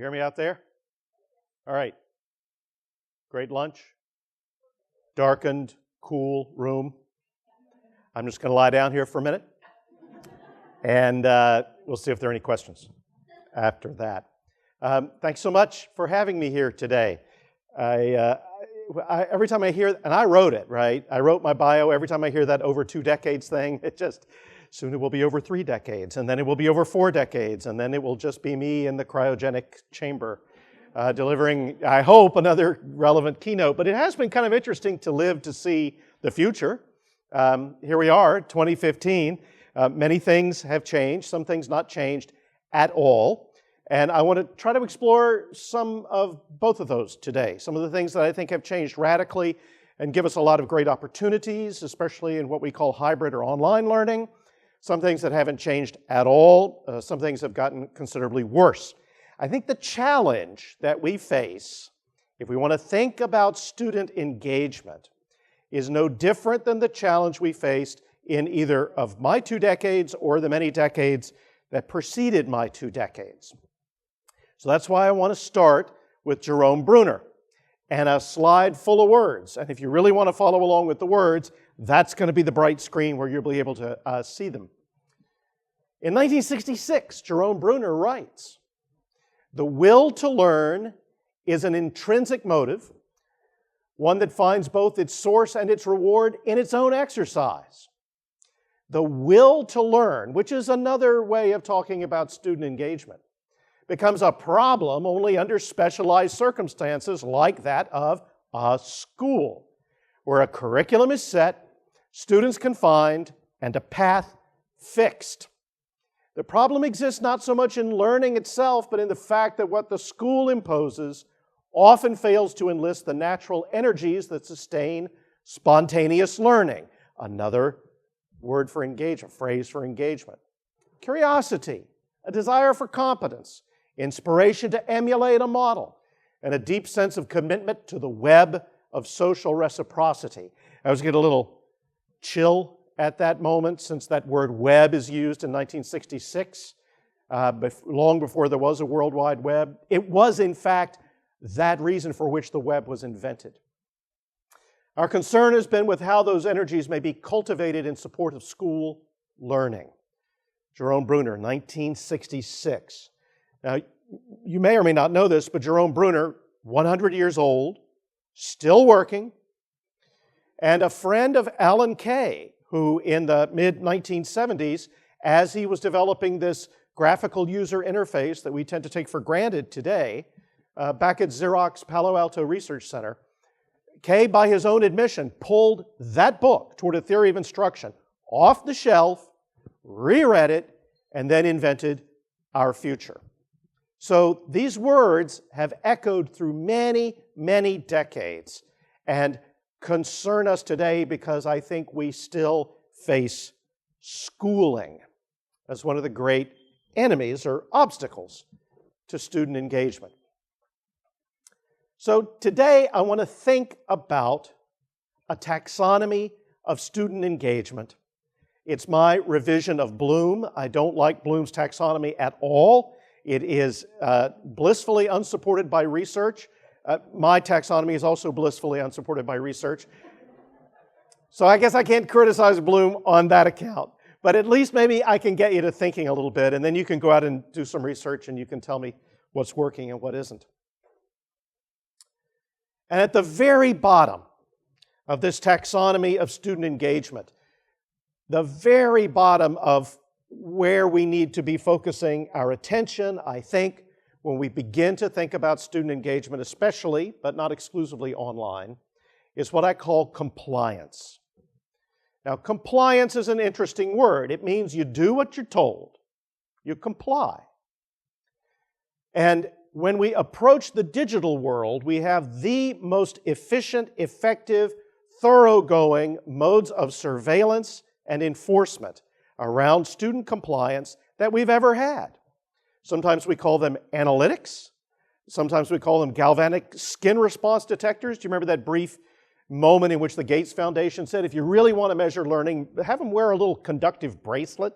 hear me out there? All right. Great lunch. Darkened, cool room. I'm just going to lie down here for a minute, and we'll see if there are any questions after that. Thanks so much for having me here today. Every time I hear, and I wrote it, right? I wrote my bio. Every time I hear that over 2 decades thing, it just, soon it will be over 3 decades, and then it will be over 4 decades, and then it will just be me in the cryogenic chamber delivering, I hope, another relevant keynote. But it has been kind of interesting to live to see the future. Here we are, 2015. Many things have changed, some things not changed at all. And I want to try to explore some of both of those today. Some of the things that I think have changed radically and give us a lot of great opportunities, especially in what we call hybrid or online learning. Some things that haven't changed at all. Some things have gotten considerably worse. I think the challenge that we face, if we want to think about student engagement, is no different than the challenge we faced in either of my 2 decades or the many decades that preceded my 2 decades. So that's why I want to start with Jerome Bruner and a slide full of words. And if you really want to follow along with the words, that's going to be the bright screen where you'll be able to see them. In 1966, Jerome Bruner writes, "The will to learn is an intrinsic motive, one that finds both its source and its reward in its own exercise. The will to learn," which is another way of talking about student engagement, "becomes a problem only under specialized circumstances like that of a school, where a curriculum is set, students confined, and a path fixed. The problem exists not so much in learning itself, but in the fact that what the school imposes often fails to enlist the natural energies that sustain spontaneous learning." Another word for engagement, phrase for engagement. "Curiosity, a desire for competence, inspiration to emulate a model, and a deep sense of commitment to the web of social reciprocity." I was getting a little chill at that moment, since that word web is used in 1966, long before there was a World Wide Web. It was, in fact, that reason for which the web was invented. Our concern has been with how those energies may be cultivated in support of school learning. Jerome Bruner, 1966. Now, you may or may not know this, but Jerome Bruner, 100 years old, still working, and a friend of Alan Kay, who in the mid-1970s, as he was developing this graphical user interface that we tend to take for granted today, back at Xerox Palo Alto Research Center, Kay, by his own admission, pulled that book, Toward a Theory of Instruction, off the shelf, reread it, and then invented our future. So these words have echoed through many, many decades and concern us today because I think we still face schooling as one of the great enemies or obstacles to student engagement. So today I want to think about a taxonomy of student engagement. It's my revision of Bloom. I don't like Bloom's taxonomy at all. It is blissfully unsupported by research. My taxonomy is also blissfully unsupported by research. So I guess I can't criticize Bloom on that account. But at least maybe I can get you to thinking a little bit, and then you can go out and do some research and you can tell me what's working and what isn't. And at the very bottom of this taxonomy of student engagement, the very bottom of where we need to be focusing our attention, I think, when we begin to think about student engagement, especially, but not exclusively online, is what I call compliance. Now, compliance is an interesting word. It means you do what you're told. You comply. And when we approach the digital world, we have the most efficient, effective, thoroughgoing modes of surveillance and enforcement around student compliance that we've ever had. Sometimes we call them analytics. Sometimes we call them galvanic skin response detectors. Do you remember that brief moment in which the Gates Foundation said, if you really want to measure learning, have them wear a little conductive bracelet,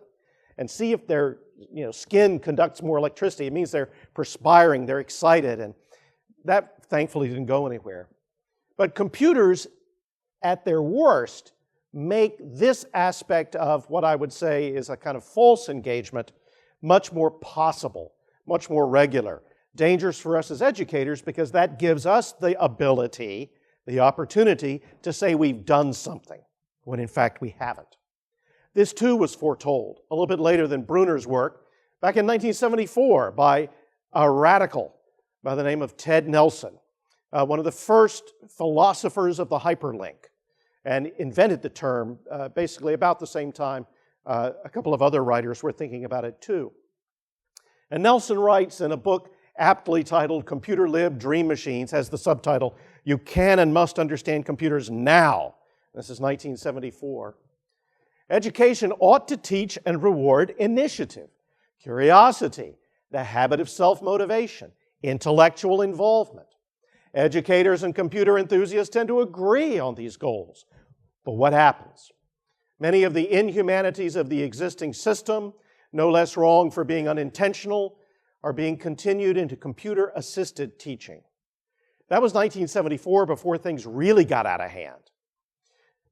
and see if their skin conducts more electricity. It means they're perspiring, they're excited, and that thankfully didn't go anywhere. But computers, at their worst, make this aspect of what I would say is a kind of false engagement much more possible, much more regular. Dangerous for us as educators because that gives us the ability, the opportunity to say we've done something, when in fact we haven't. This too was foretold a little bit later than Bruner's work, back in 1974 by a radical by the name of Ted Nelson, one of the first philosophers of the hyperlink, and invented the term basically about the same time a couple of other writers were thinking about it too. And Nelson writes in a book aptly titled Computer Lib Dream Machines, has the subtitle, You Can and Must Understand Computers Now. This is 1974. Education ought to teach and reward initiative, curiosity, the habit of self-motivation, intellectual involvement. Educators and computer enthusiasts tend to agree on these goals. But what happens? Many of the inhumanities of the existing system, no less wrong for being unintentional, are being continued into computer-assisted teaching. That was 1974 before things really got out of hand.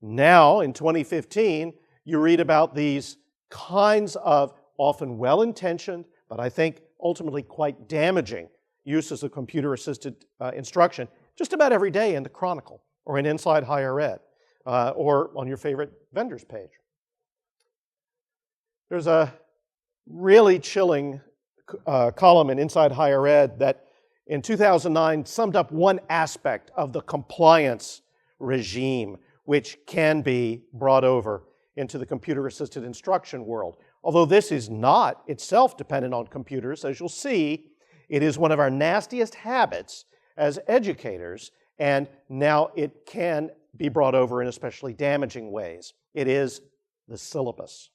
Now, in 2015, you read about these kinds of often well-intentioned, but I think ultimately quite damaging uses of computer-assisted instruction just about every day in the Chronicle or in Inside Higher Ed or on your favorite vendors page. There's a really chilling column in Inside Higher Ed that in 2009 summed up one aspect of the compliance regime which can be brought over into the computer-assisted instruction world. Although this is not itself dependent on computers, as you'll see, it is one of our nastiest habits as educators, and now it can be brought over in especially damaging ways. It is the syllabus.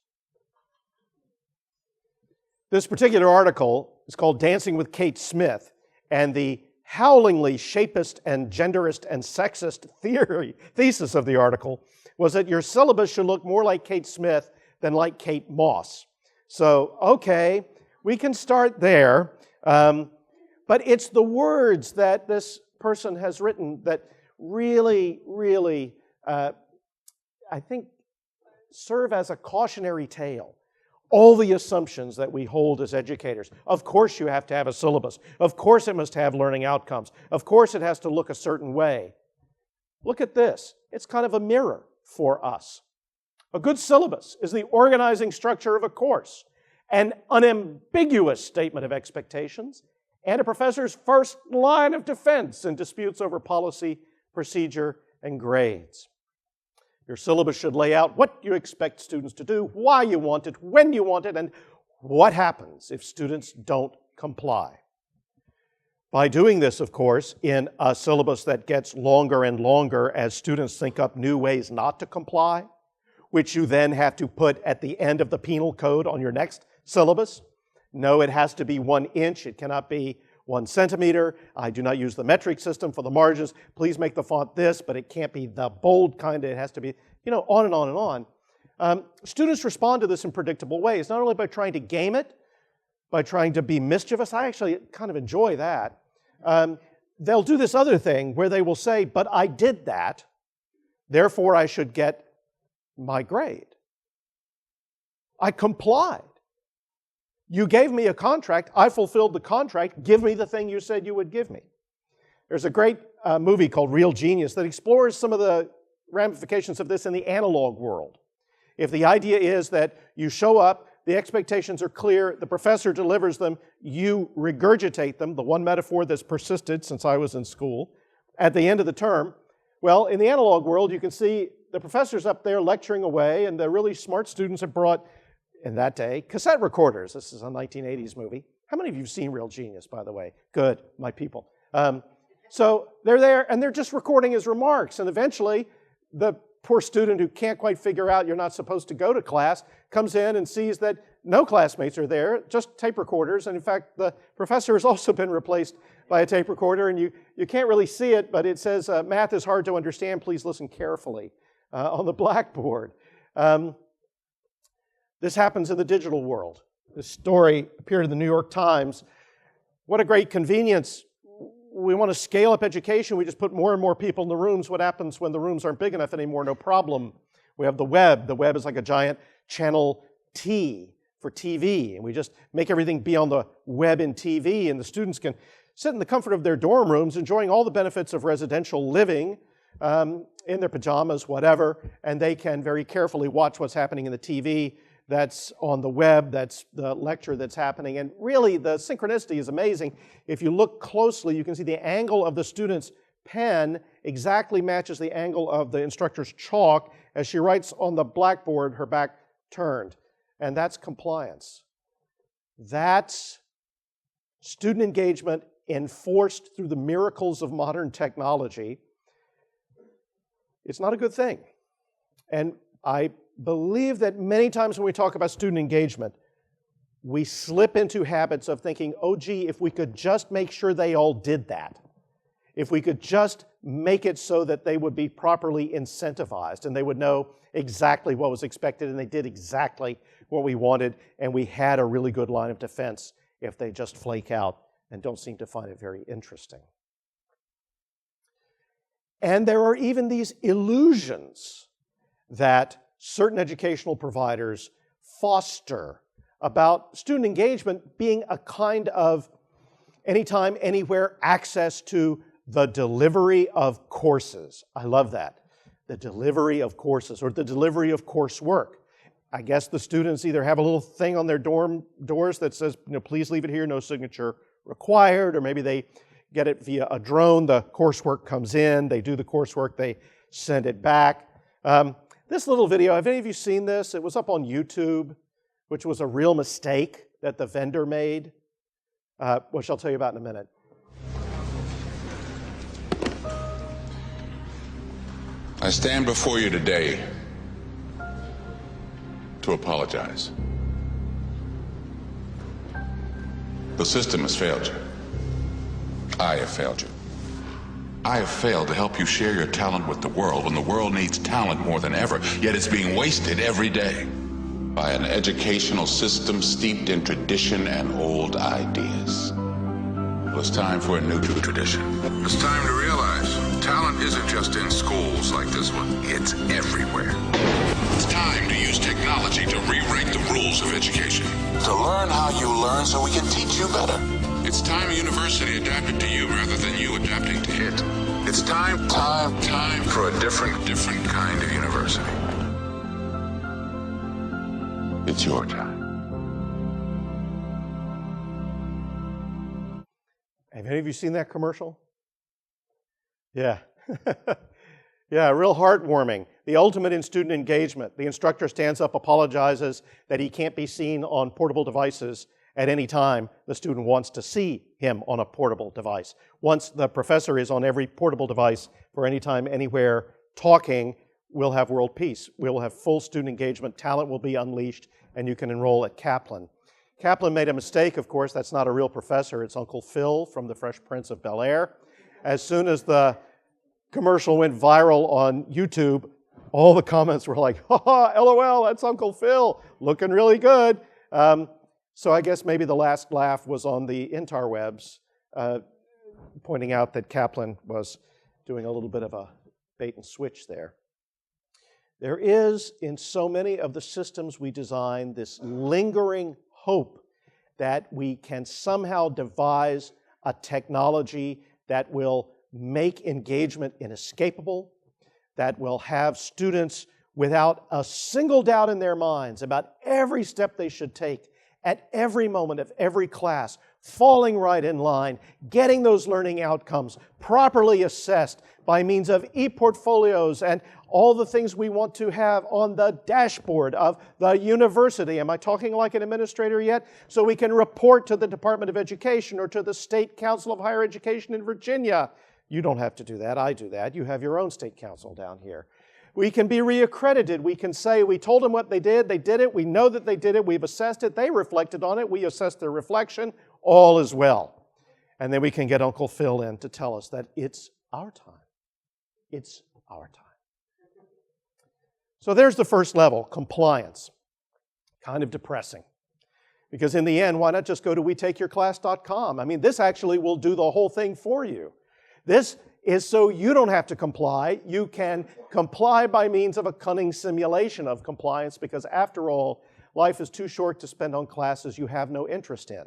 This particular article is called Dancing with Kate Smith, and the howlingly shapist and genderist and sexist thesis of the article was that your syllabus should look more like Kate Smith than like Kate Moss. So, okay, we can start there, but it's the words that this person has written that really, really, I think, serve as a cautionary tale. All the assumptions that we hold as educators. Of course you have to have a syllabus. Of course it must have learning outcomes. Of course it has to look a certain way. Look at this. It's kind of a mirror for us. A good syllabus is the organizing structure of a course, an unambiguous statement of expectations, and a professor's first line of defense in disputes over policy, procedure, and grades. Your syllabus should lay out what you expect students to do, why you want it, when you want it, and what happens if students don't comply. By doing this, of course, in a syllabus that gets longer and longer as students think up new ways not to comply, which you then have to put at the end of the penal code on your next syllabus. No, it has to be 1 inch. It cannot be 1 centimeter. I do not use the metric system for the margins. Please make the font this, but it can't be the bold kind. It has to be, on and on and on. Students respond to this in predictable ways, not only by trying to game it, by trying to be mischievous. I actually kind of enjoy that. They'll do this other thing where they will say, but I did that, therefore I should get my grade. I complied. You gave me a contract, I fulfilled the contract, give me the thing you said you would give me. There's a great movie called Real Genius that explores some of the ramifications of this in the analog world. If the idea is that you show up, the expectations are clear, the professor delivers them, you regurgitate them, the one metaphor that's persisted since I was in school, at the end of the term, well, in the analog world, you can see the professor's up there lecturing away, and the really smart students have brought, in that day, cassette recorders. This is a 1980s movie. How many of you have seen Real Genius, by the way? Good, my people. So they're there, and they're just recording his remarks, and eventually the poor student who can't quite figure out you're not supposed to go to class comes in and sees that no classmates are there, just tape recorders, and in fact, the professor has also been replaced by a tape recorder, and you can't really see it, but it says, math is hard to understand, please listen carefully, on the blackboard. This happens in the digital world. This story appeared in the New York Times. What a great convenience. We want to scale up education. We just put more and more people in the rooms. What happens when the rooms aren't big enough anymore? No problem. We have the web. The web is like a giant channel T for TV. And we just make everything be on the web and TV. And the students can sit in the comfort of their dorm rooms, enjoying all the benefits of residential living, in their pajamas, whatever. And they can very carefully watch what's happening in the TV that's on the web, that's the lecture that's happening. And really, the synchronicity is amazing. If you look closely, you can see the angle of the student's pen exactly matches the angle of the instructor's chalk as she writes on the blackboard, her back turned. And that's compliance. That's student engagement enforced through the miracles of modern technology. It's not a good thing. And I believe that many times when we talk about student engagement, we slip into habits of thinking, oh gee, if we could just make sure they all did that, if we could just make it so that they would be properly incentivized and they would know exactly what was expected and they did exactly what we wanted and we had a really good line of defense if they just flake out and don't seem to find it very interesting. And there are even these illusions that certain educational providers foster about student engagement being a kind of anytime, anywhere access to the delivery of courses. I love that. The delivery of courses or the delivery of coursework. I guess the students either have a little thing on their dorm doors that says, please leave it here, no signature required, or maybe they get it via a drone, the coursework comes in, they do the coursework, they send it back. This little video, have any of you seen this? It was up on YouTube, which was a real mistake that the vendor made, which I'll tell you about in a minute. I stand before you today to apologize. The system has failed you. I have failed you. I have failed to help you share your talent with the world when the world needs talent more than ever, yet it's being wasted every day by an educational system steeped in tradition and old ideas. Well, it's time for a new tradition. It's time to realize talent isn't just in schools like this one, it's everywhere. It's time to use technology to rewrite the rules of education. To learn how you learn so we can teach you better. It's time a university adapted to you rather than you adapting to it. It's time for a different kind of university. It's your time. Have any of you seen that commercial? Yeah. Yeah, real heartwarming. The ultimate in student engagement. The instructor stands up, apologizes that he can't be seen on portable devices at any time the student wants to see him on a portable device. Once the professor is on every portable device for any time, anywhere, talking, we'll have world peace. We'll have full student engagement. Talent will be unleashed, and you can enroll at Kaplan. Kaplan made a mistake, of course. That's not a real professor. It's Uncle Phil from The Fresh Prince of Bel-Air. As soon as the commercial went viral on YouTube, all the comments were like, ha ha, LOL, that's Uncle Phil, looking really good. So I guess maybe the last laugh was on the interwebs, pointing out that Kaplan was doing a little bit of a bait and switch there. There is, in so many of the systems we design, this lingering hope that we can somehow devise a technology that will make engagement inescapable, that will have students without a single doubt in their minds about every step they should take at every moment of every class, falling right in line, getting those learning outcomes properly assessed by means of e-portfolios and all the things we want to have on the dashboard of the university. Am I talking like an administrator yet? So we can report to the Department of Education or to the State Council of Higher Education in Virginia. You don't have to do that, I do that. You have your own state council down here. We can be reaccredited. We can say, we told them what they did it, we know that they did it, we've assessed it, they reflected on it, we assessed their reflection, all is well. And then we can get Uncle Phil in to tell us that it's our time. It's our time. So there's the first level, compliance. Kind of depressing. Because in the end, why not just go to wetakeyourclass.com? I mean, this actually will do the whole thing for you. This is so you don't have to comply. You can comply by means of a cunning simulation of compliance because after all, life is too short to spend on classes you have no interest in.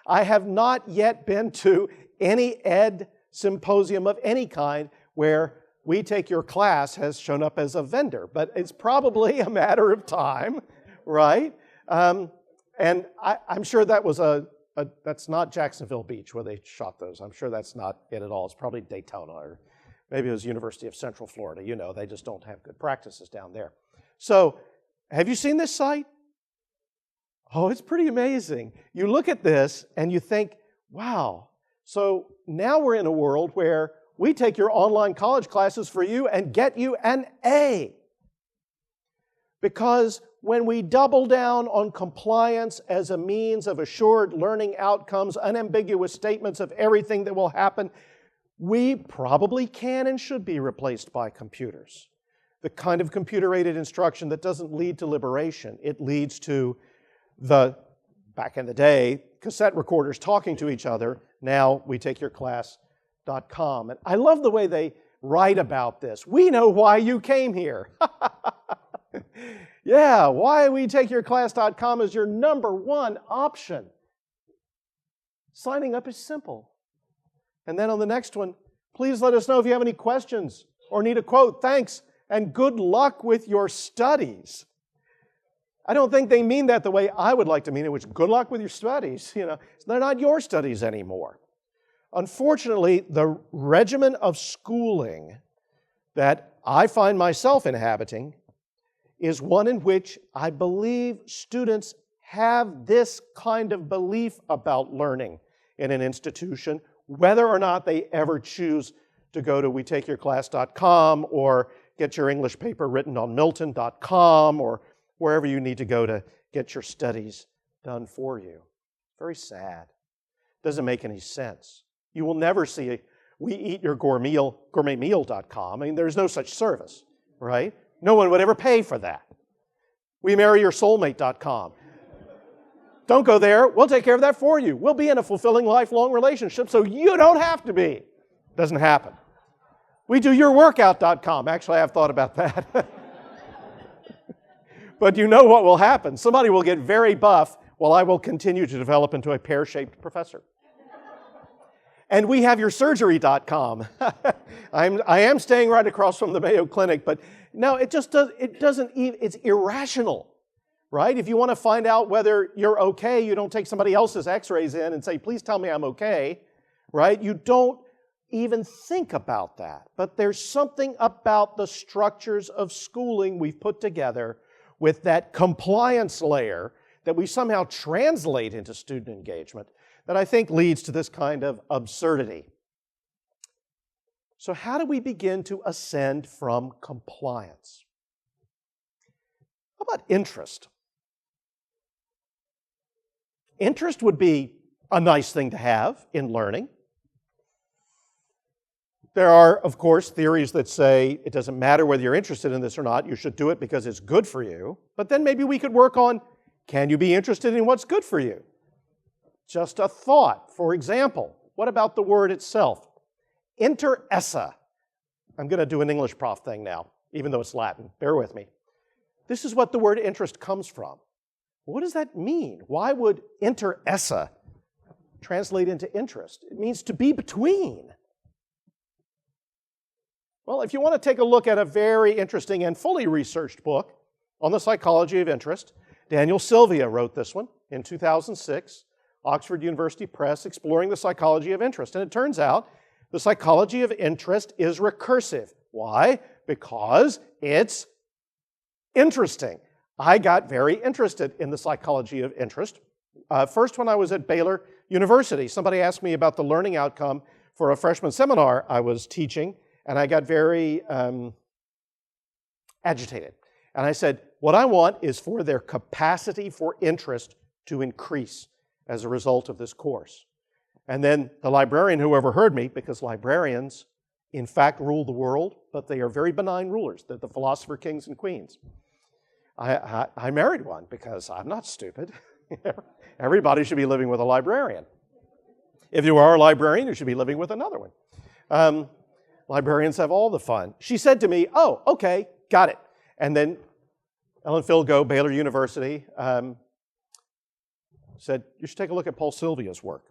I have not yet been to any ed symposium of any kind where We Take Your Class has shown up as a vendor, but it's probably a matter of time, right? And I'm sure that was that's not Jacksonville Beach where they shot those. I'm sure that's not it at all. It's probably Daytona or maybe it was University of Central Florida. You know, they just don't have good practices down there. So have you seen this site? Oh, it's pretty amazing. You look at this and you think, wow. So now we're in a world where we take your online college classes for you and get you an A. Because when we double down on compliance as a means of assured learning outcomes, unambiguous statements of everything that will happen, we probably can and should be replaced by computers. The kind of computer-aided instruction that doesn't lead to liberation. It leads to back in the day, cassette recorders talking to each other. Now, wetakeyourclass.com. And I love the way they write about this. We know why you came here. Yeah, why wetakeyourclass.com is your number one option. Signing up is simple. And then on the next one, please let us know if you have any questions or need a quote. Thanks, and good luck with your studies. I don't think they mean that the way I would like to mean it, which good luck with your studies. You know, they're not your studies anymore. Unfortunately, the regimen of schooling that I find myself inhabiting is one in which I believe students have this kind of belief about learning in an institution, whether or not they ever choose to go to wetakeyourclass.com or get your English paper written on Milton.com or wherever you need to go to get your studies done for you. Very sad. Doesn't make any sense. You will never see gourmetmeal.com. I mean, there's no such service, right? No one would ever pay for that. WeMarryYourSoulmate.com. Don't go there. We'll take care of that for you. We'll be in a fulfilling lifelong relationship so you don't have to be. Doesn't happen. WeDoYourWorkout.com. Actually, I've thought about that. But you know what will happen. Somebody will get very buff while I will continue to develop into a pear-shaped professor. And WeHaveYourSurgery.com. I am staying right across from the Mayo Clinic, but no, it's irrational, right? If you want to find out whether you're okay, you don't take somebody else's x-rays in and say, please tell me I'm okay, right? You don't even think about that. But there's something about the structures of schooling we've put together with that compliance layer that we somehow translate into student engagement that I think leads to this kind of absurdity. So how do we begin to ascend from compliance? How about interest? Interest would be a nice thing to have in learning. There are, of course, theories that say it doesn't matter whether you're interested in this or not, you should do it because it's good for you. But then maybe we could work on, can you be interested in what's good for you? Just a thought. For example, what about the word itself? Interessa. I'm going to do an English prof thing now, even though it's Latin. Bear with me. This is what the word interest comes from. What does that mean? Why would interessa translate into interest? It means to be between. Well, if you want to take a look at a very interesting and fully researched book on the psychology of interest, Daniel Sylvia wrote this one in 2006, Oxford University Press, exploring the psychology of interest. And it turns out the psychology of interest is recursive. Why? Because it's interesting. I got very interested in the psychology of interest. First, when I was at Baylor University, somebody asked me about the learning outcome for a freshman seminar I was teaching, and I got very agitated. And I said, what I want is for their capacity for interest to increase as a result of this course. And then the librarian who overheard me, because librarians, in fact, rule the world, but they are very benign rulers. They're the philosopher kings and queens. I married one because I'm not stupid. Everybody should be living with a librarian. If you are a librarian, you should be living with another one. Librarians have all the fun. She said to me, oh, okay, got it. And then Ellen Filgo, Baylor University, said, you should take a look at Paul Sylvia's work.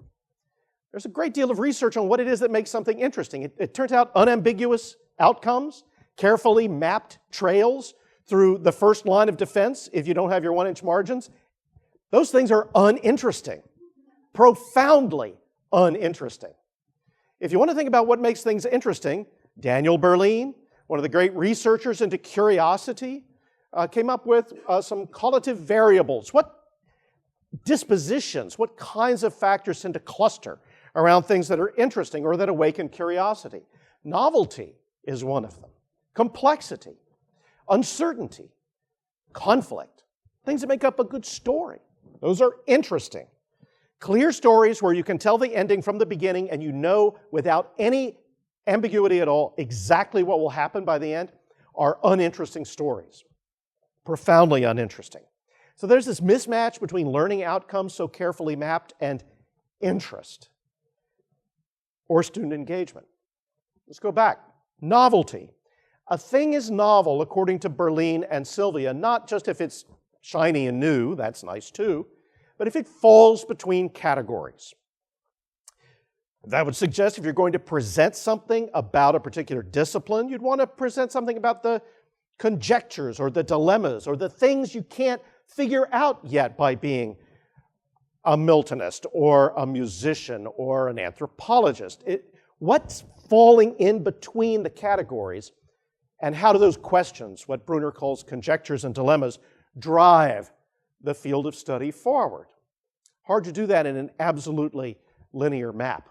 There's a great deal of research on what it is that makes something interesting. It turns out unambiguous outcomes, carefully mapped trails through the first line of defense if you don't have your 1-inch margins. Those things are uninteresting, profoundly uninteresting. If you want to think about what makes things interesting, Daniel Berlin, one of the great researchers into curiosity, came up with some qualitative variables. What dispositions, what kinds of factors tend to cluster around things that are interesting or that awaken curiosity? Novelty is one of them. Complexity, uncertainty, conflict, things that make up a good story. Those are interesting. Clear stories where you can tell the ending from the beginning and you know without any ambiguity at all exactly what will happen by the end are uninteresting stories. Profoundly uninteresting. So there's this mismatch between learning outcomes so carefully mapped and interest or student engagement. Let's go back. Novelty. A thing is novel, according to Berlin and Sylvia, not just if it's shiny and new, that's nice too, but if it falls between categories. That would suggest if you're going to present something about a particular discipline, you'd want to present something about the conjectures or the dilemmas or the things you can't figure out yet by being a Miltonist or a musician or an anthropologist. What's falling in between the categories, and how do those questions, what Bruner calls conjectures and dilemmas, drive the field of study forward? Hard to do that in an absolutely linear map.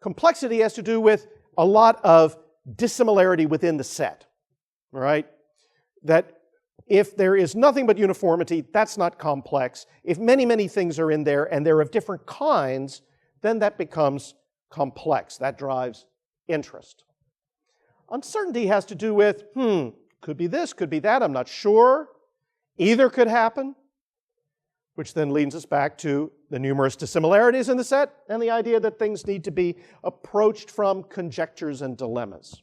Complexity has to do with a lot of dissimilarity within the set, all right? That if there is nothing but uniformity, that's not complex. If many, many things are in there and they're of different kinds, then that becomes complex. That drives interest. Uncertainty has to do with, could be this, could be that, I'm not sure. Either could happen, which then leads us back to the numerous dissimilarities in the set and the idea that things need to be approached from conjectures and dilemmas.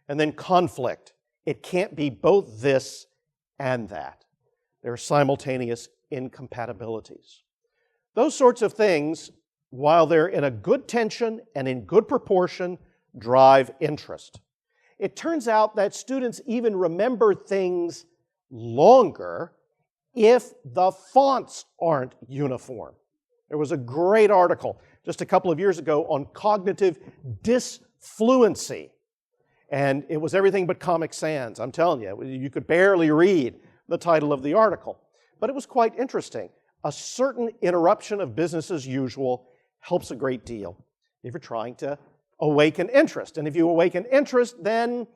And then conflict. It can't be both this and that. There are simultaneous incompatibilities. Those sorts of things, while they're in a good tension and in good proportion, drive interest. It turns out that students even remember things longer if the fonts aren't uniform. There was a great article just a couple of years ago on cognitive disfluency, and it was everything but Comic Sans. I'm telling you, you could barely read the title of the article, but it was quite interesting. A certain interruption of business as usual helps a great deal if you're trying to awaken interest. And if you awaken interest, then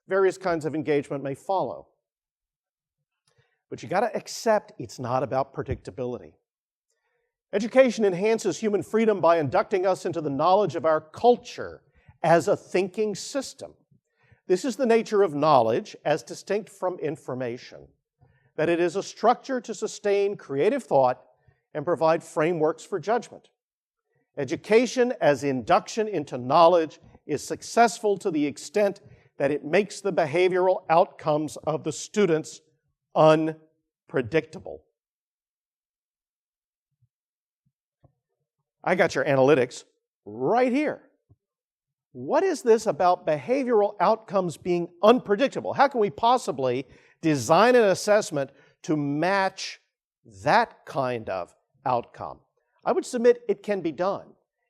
various kinds of engagement may follow. But you got to accept it's not about predictability. Education enhances human freedom by inducting us into the knowledge of our culture as a thinking system. This is the nature of knowledge as distinct from information, that it is a structure to sustain creative thought and provide frameworks for judgment. Education as induction into knowledge is successful to the extent that it makes the behavioral outcomes of the students unpredictable. I got your analytics right here. What is this about behavioral outcomes being unpredictable? How can we possibly design an assessment to match that kind of outcome? I would submit it can be done.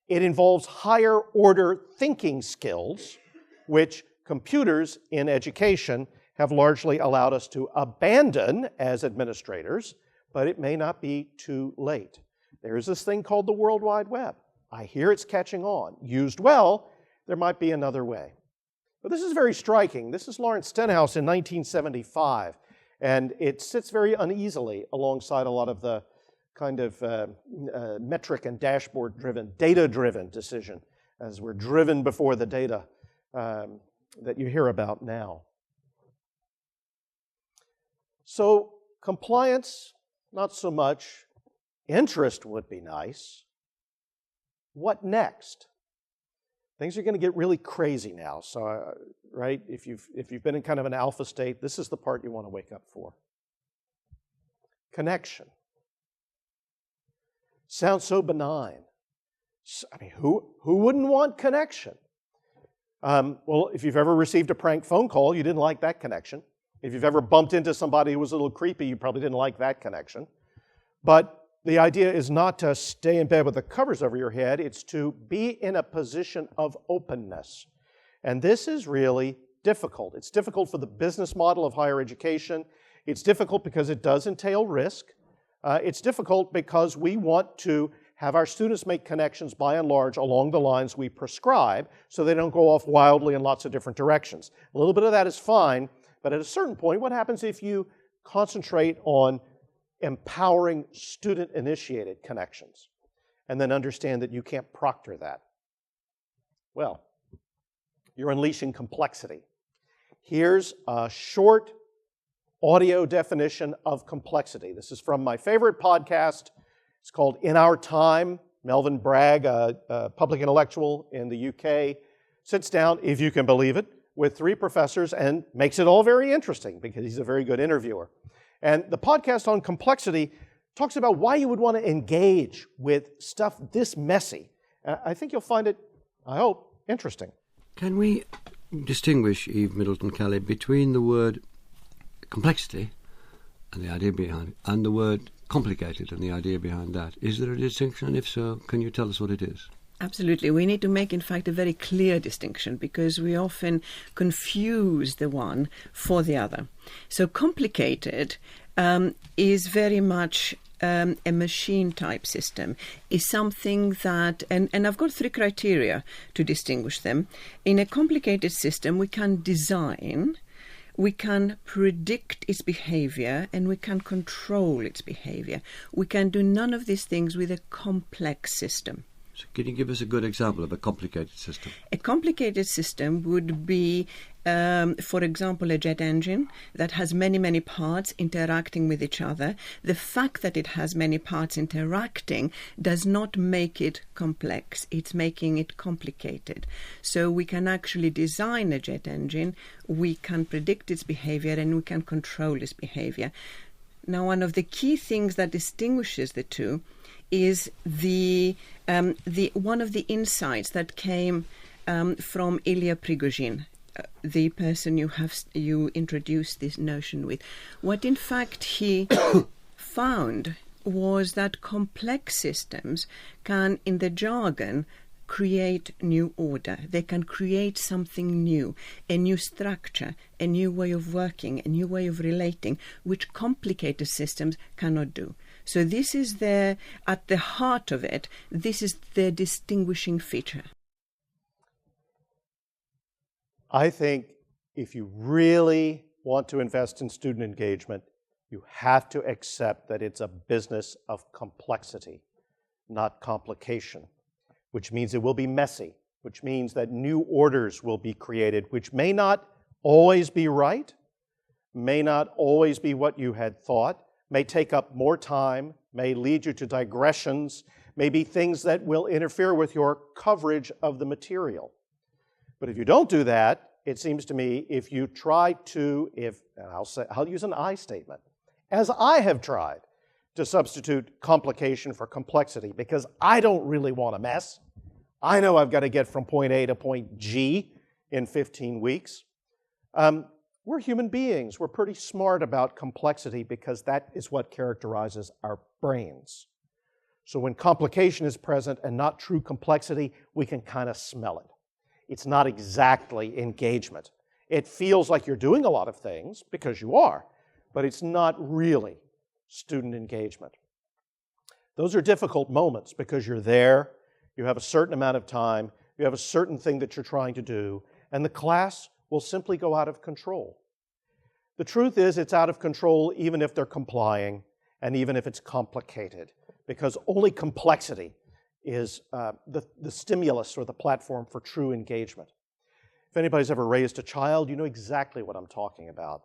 It involves higher order thinking skills, which computers in education have largely allowed us to abandon as administrators, but it may not be too late. There's this thing called the World Wide Web. I hear it's catching on. Used well, there might be another way. But this is very striking. This is Lawrence Stenhouse in 1975, and it sits very uneasily alongside a lot of the kind of metric and dashboard-driven, data-driven decision, as we're driven before the data that you hear about now. So compliance, not so much. Interest would be nice. What next? Things are going to get really crazy now. So, right, if you've been in kind of an alpha state, this is the part you want to wake up for. Connection. Sounds so benign. I mean, who wouldn't want connection? Well, if you've ever received a prank phone call, you didn't like that connection. If you've ever bumped into somebody who was a little creepy, you probably didn't like that connection. But the idea is not to stay in bed with the covers over your head. It's to be in a position of openness. And this is really difficult. It's difficult for the business model of higher education. It's difficult because it does entail risk. It's difficult because we want to have our students make connections by and large along the lines we prescribe so they don't go off wildly in lots of different directions. A little bit of that is fine, but at a certain point, what happens if you concentrate on empowering student-initiated connections and then understand that you can't proctor that? Well, you're unleashing complexity. Here's a short audio definition of complexity. This is from my favorite podcast. It's called In Our Time. Melvin Bragg, a public intellectual in the UK, sits down, if you can believe it, with 3 professors and makes it all very interesting because he's a very good interviewer. And the podcast on complexity talks about why you would want to engage with stuff this messy. I think you'll find it, I hope, interesting. Can we distinguish, Eve Middleton-Kelly, between the word complexity and the idea behind it, and the word complicated and the idea behind that? Is there a distinction? And if so, can you tell us what it is? Absolutely. We need to make, in fact, a very clear distinction because we often confuse the one for the other. So complicated is very much a machine-type system, is something that, and I've got 3 criteria to distinguish them. In a complicated system, we can design, we can predict its behavior, and we can control its behavior. We can do none of these things with a complex system. So can you give us a good example of a complicated system? A complicated system would be, for example, a jet engine that has many, many parts interacting with each other. The fact that it has many parts interacting does not make it complex. It's making it complicated. So we can actually design a jet engine, we can predict its behavior, and we can control its behavior. Now, one of the key things that distinguishes the two is the one of the insights that came from Ilya Prigozhin, the person you introduced this notion with. What in fact he found was that complex systems can, in the jargon, create new order. They can create something new, a new structure, a new way of working, a new way of relating, which complicated systems cannot do. So this is at the heart of it, this is the distinguishing feature. I think if you really want to invest in student engagement, you have to accept that it's a business of complexity, not complication, which means it will be messy, which means that new orders will be created, which may not always be right, may not always be what you had thought, may take up more time, may lead you to digressions, may be things that will interfere with your coverage of the material. But if you don't do that, it seems to me, if you try to, I'll use an I statement, as I have tried to substitute complication for complexity, because I don't really want a mess. I know I've got to get from point A to point G in 15 weeks. We're human beings. We're pretty smart about complexity because that is what characterizes our brains. So when complication is present and not true complexity, we can kind of smell it. It's not exactly engagement. It feels like you're doing a lot of things, because you are, but it's not really student engagement. Those are difficult moments because you're there, you have a certain amount of time, you have a certain thing that you're trying to do, and the class will simply go out of control. The truth is it's out of control even if they're complying and even if it's complicated, because only complexity is the stimulus or the platform for true engagement. If anybody's ever raised a child, you know exactly what I'm talking about.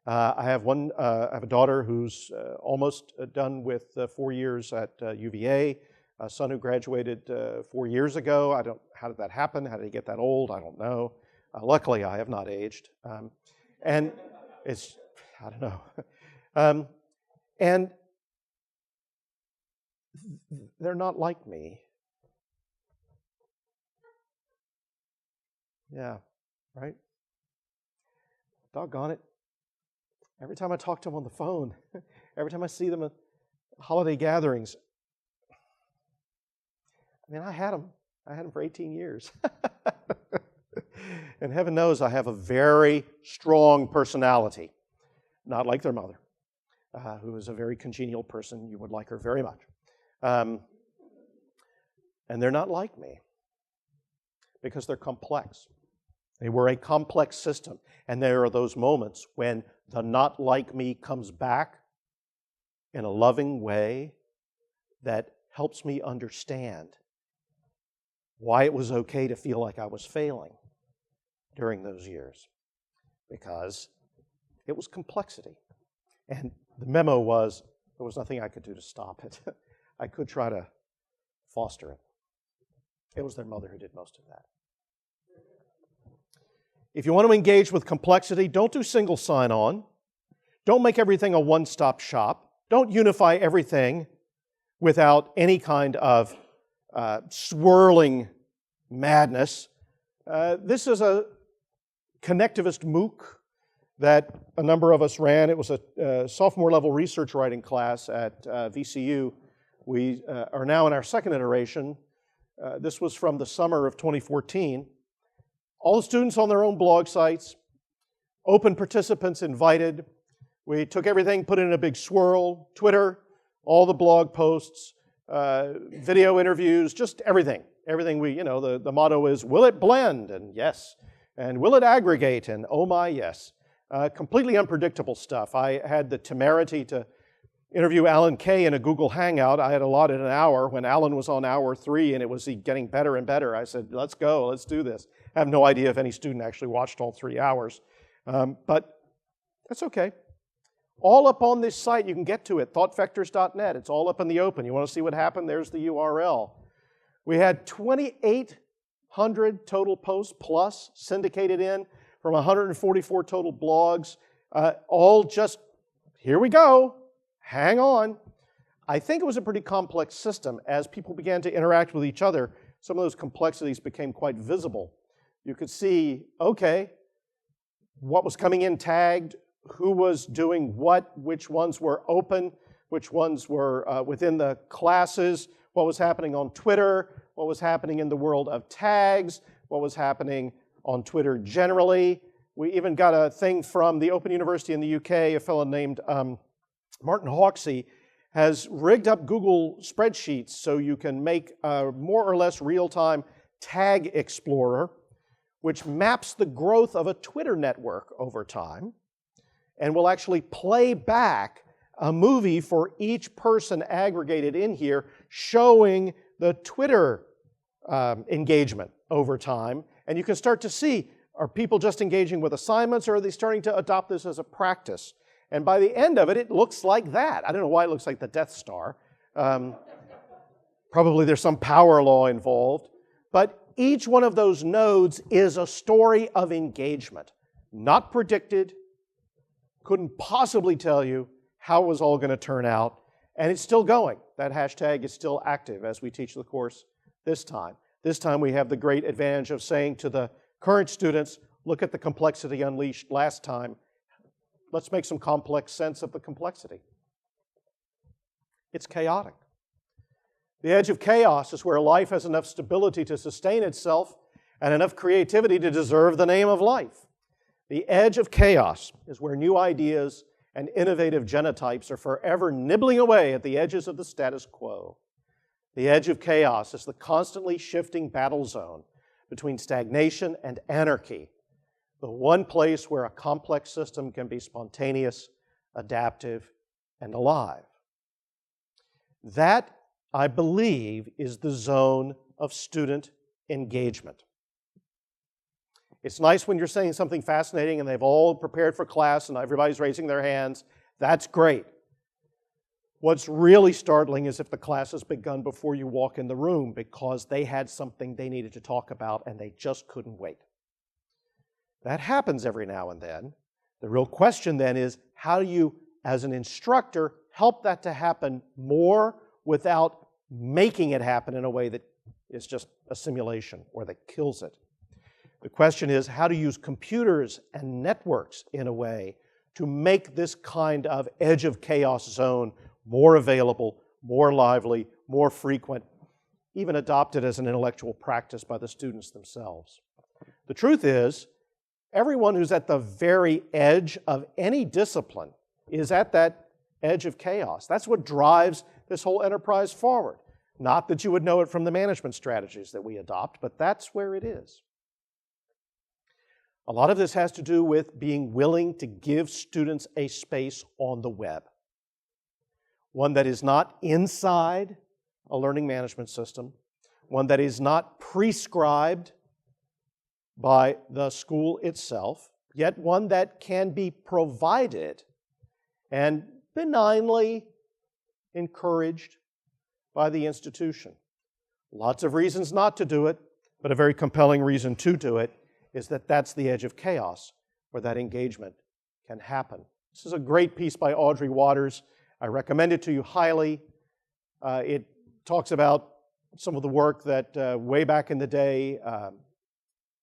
I have a daughter who's almost done with 4 years at UVA. A son who graduated 4 years ago. How did that happen? How did he get that old? I don't know. Luckily, I have not aged. And it's, I don't know. And they're not like me. Yeah, right? Doggone it. Every time I talk to them on the phone, every time I see them at holiday gatherings, I mean, I had them for 18 years. And heaven knows I have a very strong personality, not like their mother, who is a very congenial person. You would like her very much. And they're not like me because they're complex. They were a complex system. And there are those moments when the not like me comes back in a loving way that helps me understand why it was okay to feel like I was failing during those years. Because it was complexity. And the memo was, there was nothing I could do to stop it. I could try to foster it. It was their mother who did most of that. If you want to engage with complexity, don't do single sign-on. Don't make everything a one-stop shop. Don't unify everything without any kind of swirling madness. This is a connectivist MOOC that a number of us ran. It was a sophomore-level research writing class at VCU. We are now in our second iteration. This was from the summer of 2014. All the students on their own blog sites, open participants invited. We took everything, put it in a big swirl, Twitter, all the blog posts, video interviews, just everything. Everything the motto is, will it blend? And yes. And will it aggregate? And oh my, yes. Completely unpredictable stuff. I had the temerity to interview Alan Kay in a Google Hangout. I had allotted an hour when Alan was on hour 3 and it was getting better and better. I said, let's go, let's do this. I have no idea if any student actually watched all 3 hours. But that's okay. All up on this site, you can get to it, thoughtvectors.net. It's all up in the open. You want to see what happened? There's the URL. We had 2,800 total posts plus syndicated in from 144 total blogs, all just, here we go, hang on. I think it was a pretty complex system. As people began to interact with each other, some of those complexities became quite visible. You could see, okay, what was coming in tagged, who was doing what, which ones were open, which ones were within the classes, what was happening on Twitter, what was happening in the world of tags, what was happening on Twitter generally. We even got a thing from the Open University in the UK, a fellow named Martin Hawksey has rigged up Google spreadsheets so you can make a more or less real-time tag explorer, which maps the growth of a Twitter network over time and will actually play back a movie for each person aggregated in here showing the Twitter engagement over time. And you can start to see, are people just engaging with assignments or are they starting to adopt this as a practice? And by the end of it, it looks like that. I don't know why it looks like the Death Star. Probably there's some power law involved. But each one of those nodes is a story of engagement. Not predicted, couldn't possibly tell you how it was all going to turn out, and it's still going. That hashtag is still active as we teach the course this time. This time we have the great advantage of saying to the current students, look at the complexity unleashed last time. Let's make some complex sense of the complexity. It's chaotic. The edge of chaos is where life has enough stability to sustain itself and enough creativity to deserve the name of life. The edge of chaos is where new ideas and innovative genotypes are forever nibbling away at the edges of the status quo. The edge of chaos is the constantly shifting battle zone between stagnation and anarchy, the one place where a complex system can be spontaneous, adaptive, and alive. That, I believe, is the zone of student engagement. It's nice when you're saying something fascinating and they've all prepared for class and everybody's raising their hands. That's great. What's really startling is if the class has begun before you walk in the room because they had something they needed to talk about and they just couldn't wait. That happens every now and then. The real question then is, how do you, as an instructor, help that to happen more without making it happen in a way that is just a simulation or that kills it? The question is how to use computers and networks in a way to make this kind of edge of chaos zone more available, more lively, more frequent, even adopted as an intellectual practice by the students themselves. The truth is, everyone who's at the very edge of any discipline is at that edge of chaos. That's what drives this whole enterprise forward. Not that you would know it from the management strategies that we adopt, but that's where it is. A lot of this has to do with being willing to give students a space on the web. One that is not inside a learning management system, one that is not prescribed by the school itself, yet one that can be provided and benignly encouraged by the institution. Lots of reasons not to do it, but a very compelling reason to do it is that that's the edge of chaos where that engagement can happen. This is a great piece by Audrey Waters. I recommend it to you highly. It talks about some of the work that way back in the day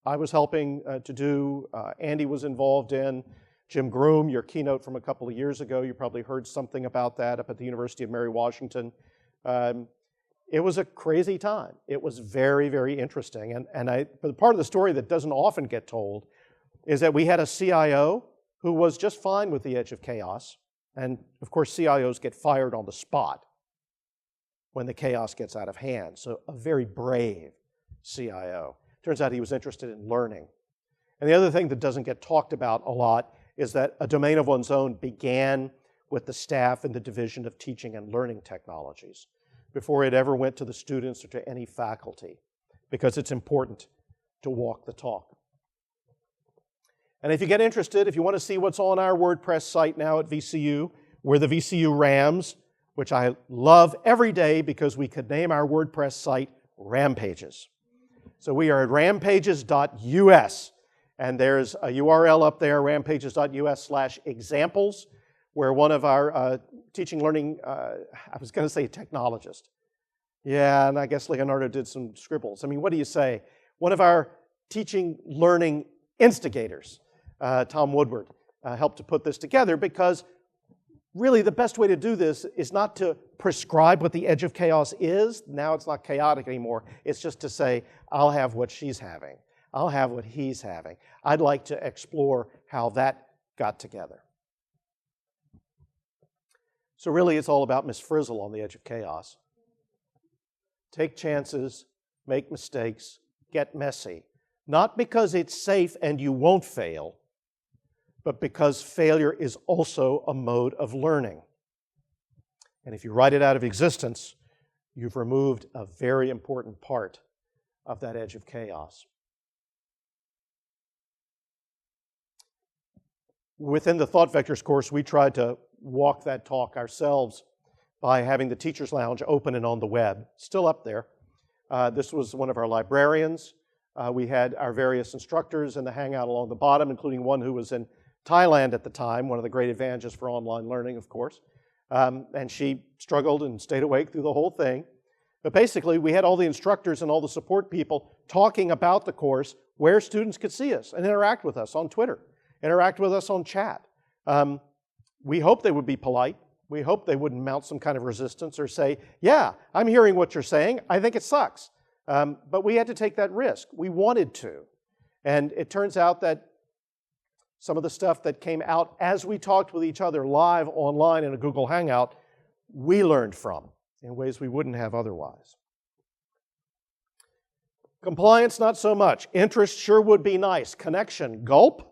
I was helping to do, Andy was involved in. Jim Groom, your keynote from a couple of years ago, you probably heard something about that up at the University of Mary Washington. It was a crazy time. It was very, very interesting. But the part of the story that doesn't often get told is that we had a CIO who was just fine with the edge of chaos. And of course, CIOs get fired on the spot when the chaos gets out of hand. So a very brave CIO. Turns out he was interested in learning. And the other thing that doesn't get talked about a lot is that a domain of one's own began with the staff in the Division of Teaching and Learning Technologies before it ever went to the students or to any faculty, because it's important to walk the talk. And if you get interested, if you want to see what's on our WordPress site now at VCU, we're the VCU Rams, which I love every day because we could name our WordPress site Rampages. So we are at rampages.us, and there's a URL up there, rampages.us/examples, where one of our teaching learning, I was going to say technologist. Yeah, and I guess Leonardo did some scribbles. I mean, what do you say? One of our teaching learning instigators, Tom Woodward, helped to put this together because really the best way to do this is not to prescribe what the edge of chaos is. Now it's not chaotic anymore. It's just to say, I'll have what she's having. I'll have what he's having. I'd like to explore how that got together. So really it's all about Miss Frizzle on the edge of chaos. Take chances, make mistakes, get messy. Not because it's safe and you won't fail, but because failure is also a mode of learning. And if you write it out of existence, you've removed a very important part of that edge of chaos. Within the Thought Vectors course, we tried to walk that talk ourselves by having the Teacher's Lounge open and on the web. Still up there. This was one of our librarians. We had our various instructors in the hangout along the bottom, including one who was in Thailand at the time, one of the great advantages for online learning, of course. And she struggled and stayed awake through the whole thing. But basically, we had all the instructors and all the support people talking about the course where students could see us and interact with us on Twitter, interact with us on chat. We hope they would be polite. We hope they wouldn't mount some kind of resistance or say, yeah, I'm hearing what you're saying. I think it sucks. But we had to take that risk. We wanted to. And it turns out that some of the stuff that came out as we talked with each other live online in a Google Hangout, we learned from in ways we wouldn't have otherwise. Compliance, not so much. Interest sure would be nice. Connection, gulp.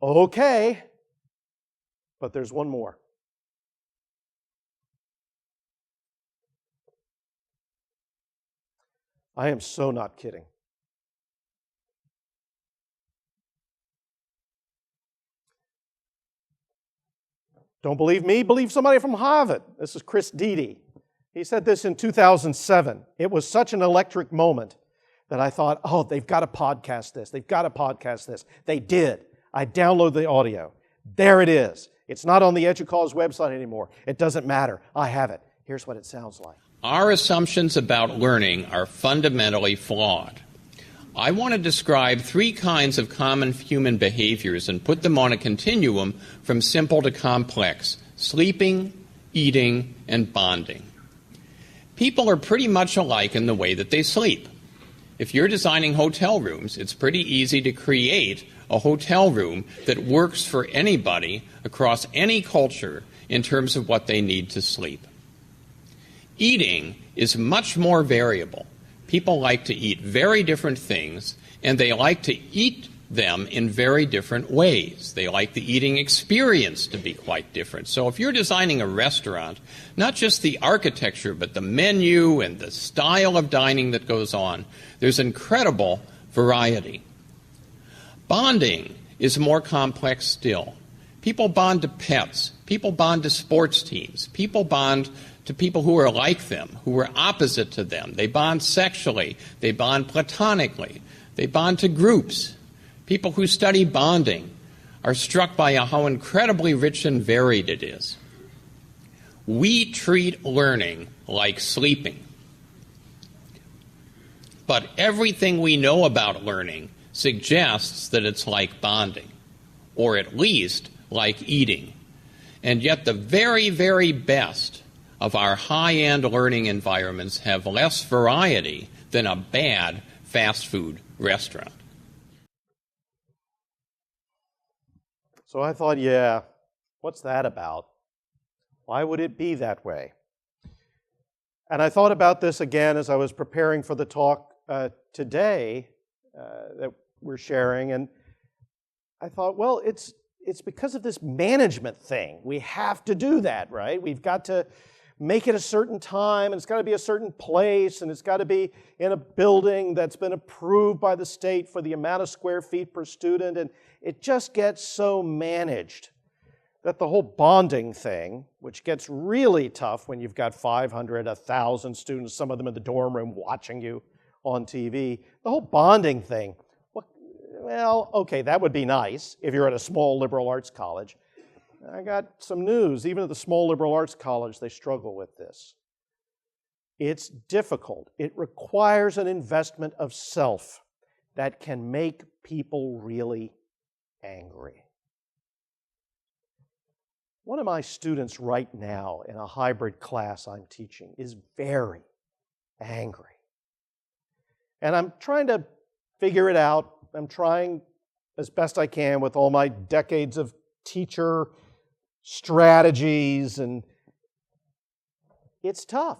Okay. But there's one more. I am so not kidding. Don't believe me? Believe somebody from Harvard. This is Chris Deedy. He said this in 2007. It was such an electric moment that I thought, oh, they've got to podcast this. They've got to podcast this. They did. I downloaded the audio. There it is. It's not on the EDUCAUSE website anymore. It doesn't matter. I have it. Here's what it sounds like. Our assumptions about learning are fundamentally flawed. I want to describe 3 kinds of common human behaviors and put them on a continuum from simple to complex: sleeping, eating, and bonding. People are pretty much alike in the way that they sleep. If you're designing hotel rooms, it's pretty easy to create a hotel room that works for anybody across any culture in terms of what they need to sleep. Eating is much more variable. People like to eat very different things, and they like to eat them in very different ways. They like the eating experience to be quite different. So if you're designing a restaurant, not just the architecture, but the menu and the style of dining that goes on, there's incredible variety. Bonding is more complex still. People bond to pets. People bond to sports teams. People bond to people who are like them, who are opposite to them. They bond sexually. They bond platonically. They bond to groups. People who study bonding are struck by how incredibly rich and varied it is. We treat learning like sleeping. But everything we know about learning suggests that it's like bonding, or at least like eating. And yet the very, very best of our high-end learning environments have less variety than a bad fast food restaurant. So I thought, yeah, what's that about? Why would it be that way? And I thought about this again as I was preparing for the talk today that we're sharing, and I thought, well, it's because of this management thing. We have to do that, right? We've got to make it a certain time, and it's got to be a certain place, and it's got to be in a building that's been approved by the state for the amount of square feet per student, and it just gets so managed that the whole bonding thing, which gets really tough when you've got 500, 1,000 students, some of them in the dorm room watching you on TV, the whole bonding thing, well, okay, that would be nice if you're at a small liberal arts college. I got some news. Even at the small liberal arts college, they struggle with this. It's difficult. It requires an investment of self that can make people really angry. One of my students right now in a hybrid class I'm teaching is very angry. And I'm trying to figure it out. I'm trying as best I can with all my decades of teacher strategies, and it's tough.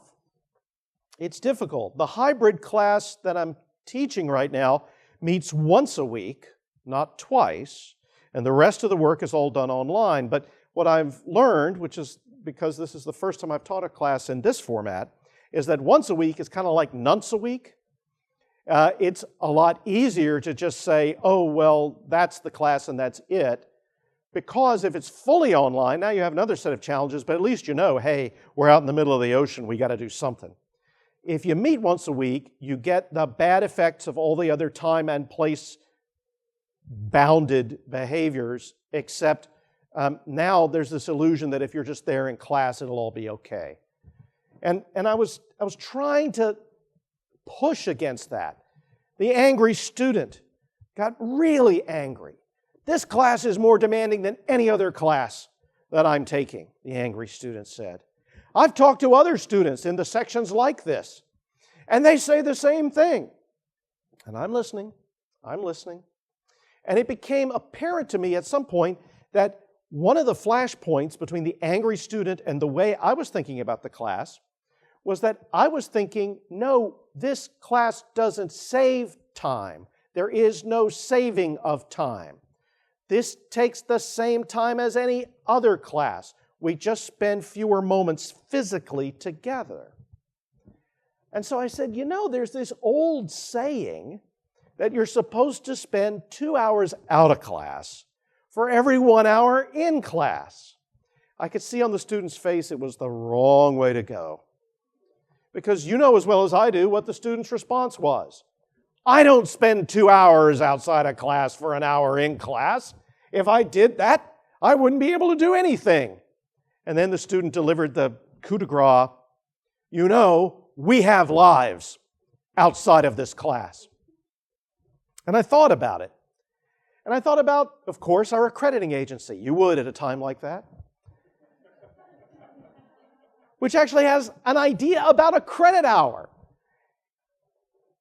It's difficult. The hybrid class that I'm teaching right now meets once a week, not twice, and the rest of the work is all done online. But what I've learned, which is because this is the first time I've taught a class in this format, is that once a week is kind of like nonce a week. It's a lot easier to just say, oh, well, that's the class and that's it. Because if it's fully online, now you have another set of challenges, but at least you know, hey, we're out in the middle of the ocean, we got to do something. If you meet once a week, you get the bad effects of all the other time and place bounded behaviors, except now there's this illusion that if you're just there in class, it'll all be okay. And I was trying to push against that. The angry student got really angry. This class is more demanding than any other class that I'm taking, the angry student said. I've talked to other students in the sections like this, and they say the same thing. And I'm listening. And it became apparent to me at some point that one of the flashpoints between the angry student and the way I was thinking about the class was that I was thinking, no, this class doesn't save time. There is no saving of time. This takes the same time as any other class. We just spend fewer moments physically together. And so I said, there's this old saying that you're supposed to spend 2 hours out of class for every 1 hour in class. I could see on the student's face it was the wrong way to go. Because you know as well as I do what the student's response was. I don't spend 2 hours outside of class for an hour in class. If I did that, I wouldn't be able to do anything. And then the student delivered the coup de grace. You know, we have lives outside of this class. And I thought about it. And I thought about, of course, our accrediting agency. You would at a time like that. Which actually has an idea about a credit hour.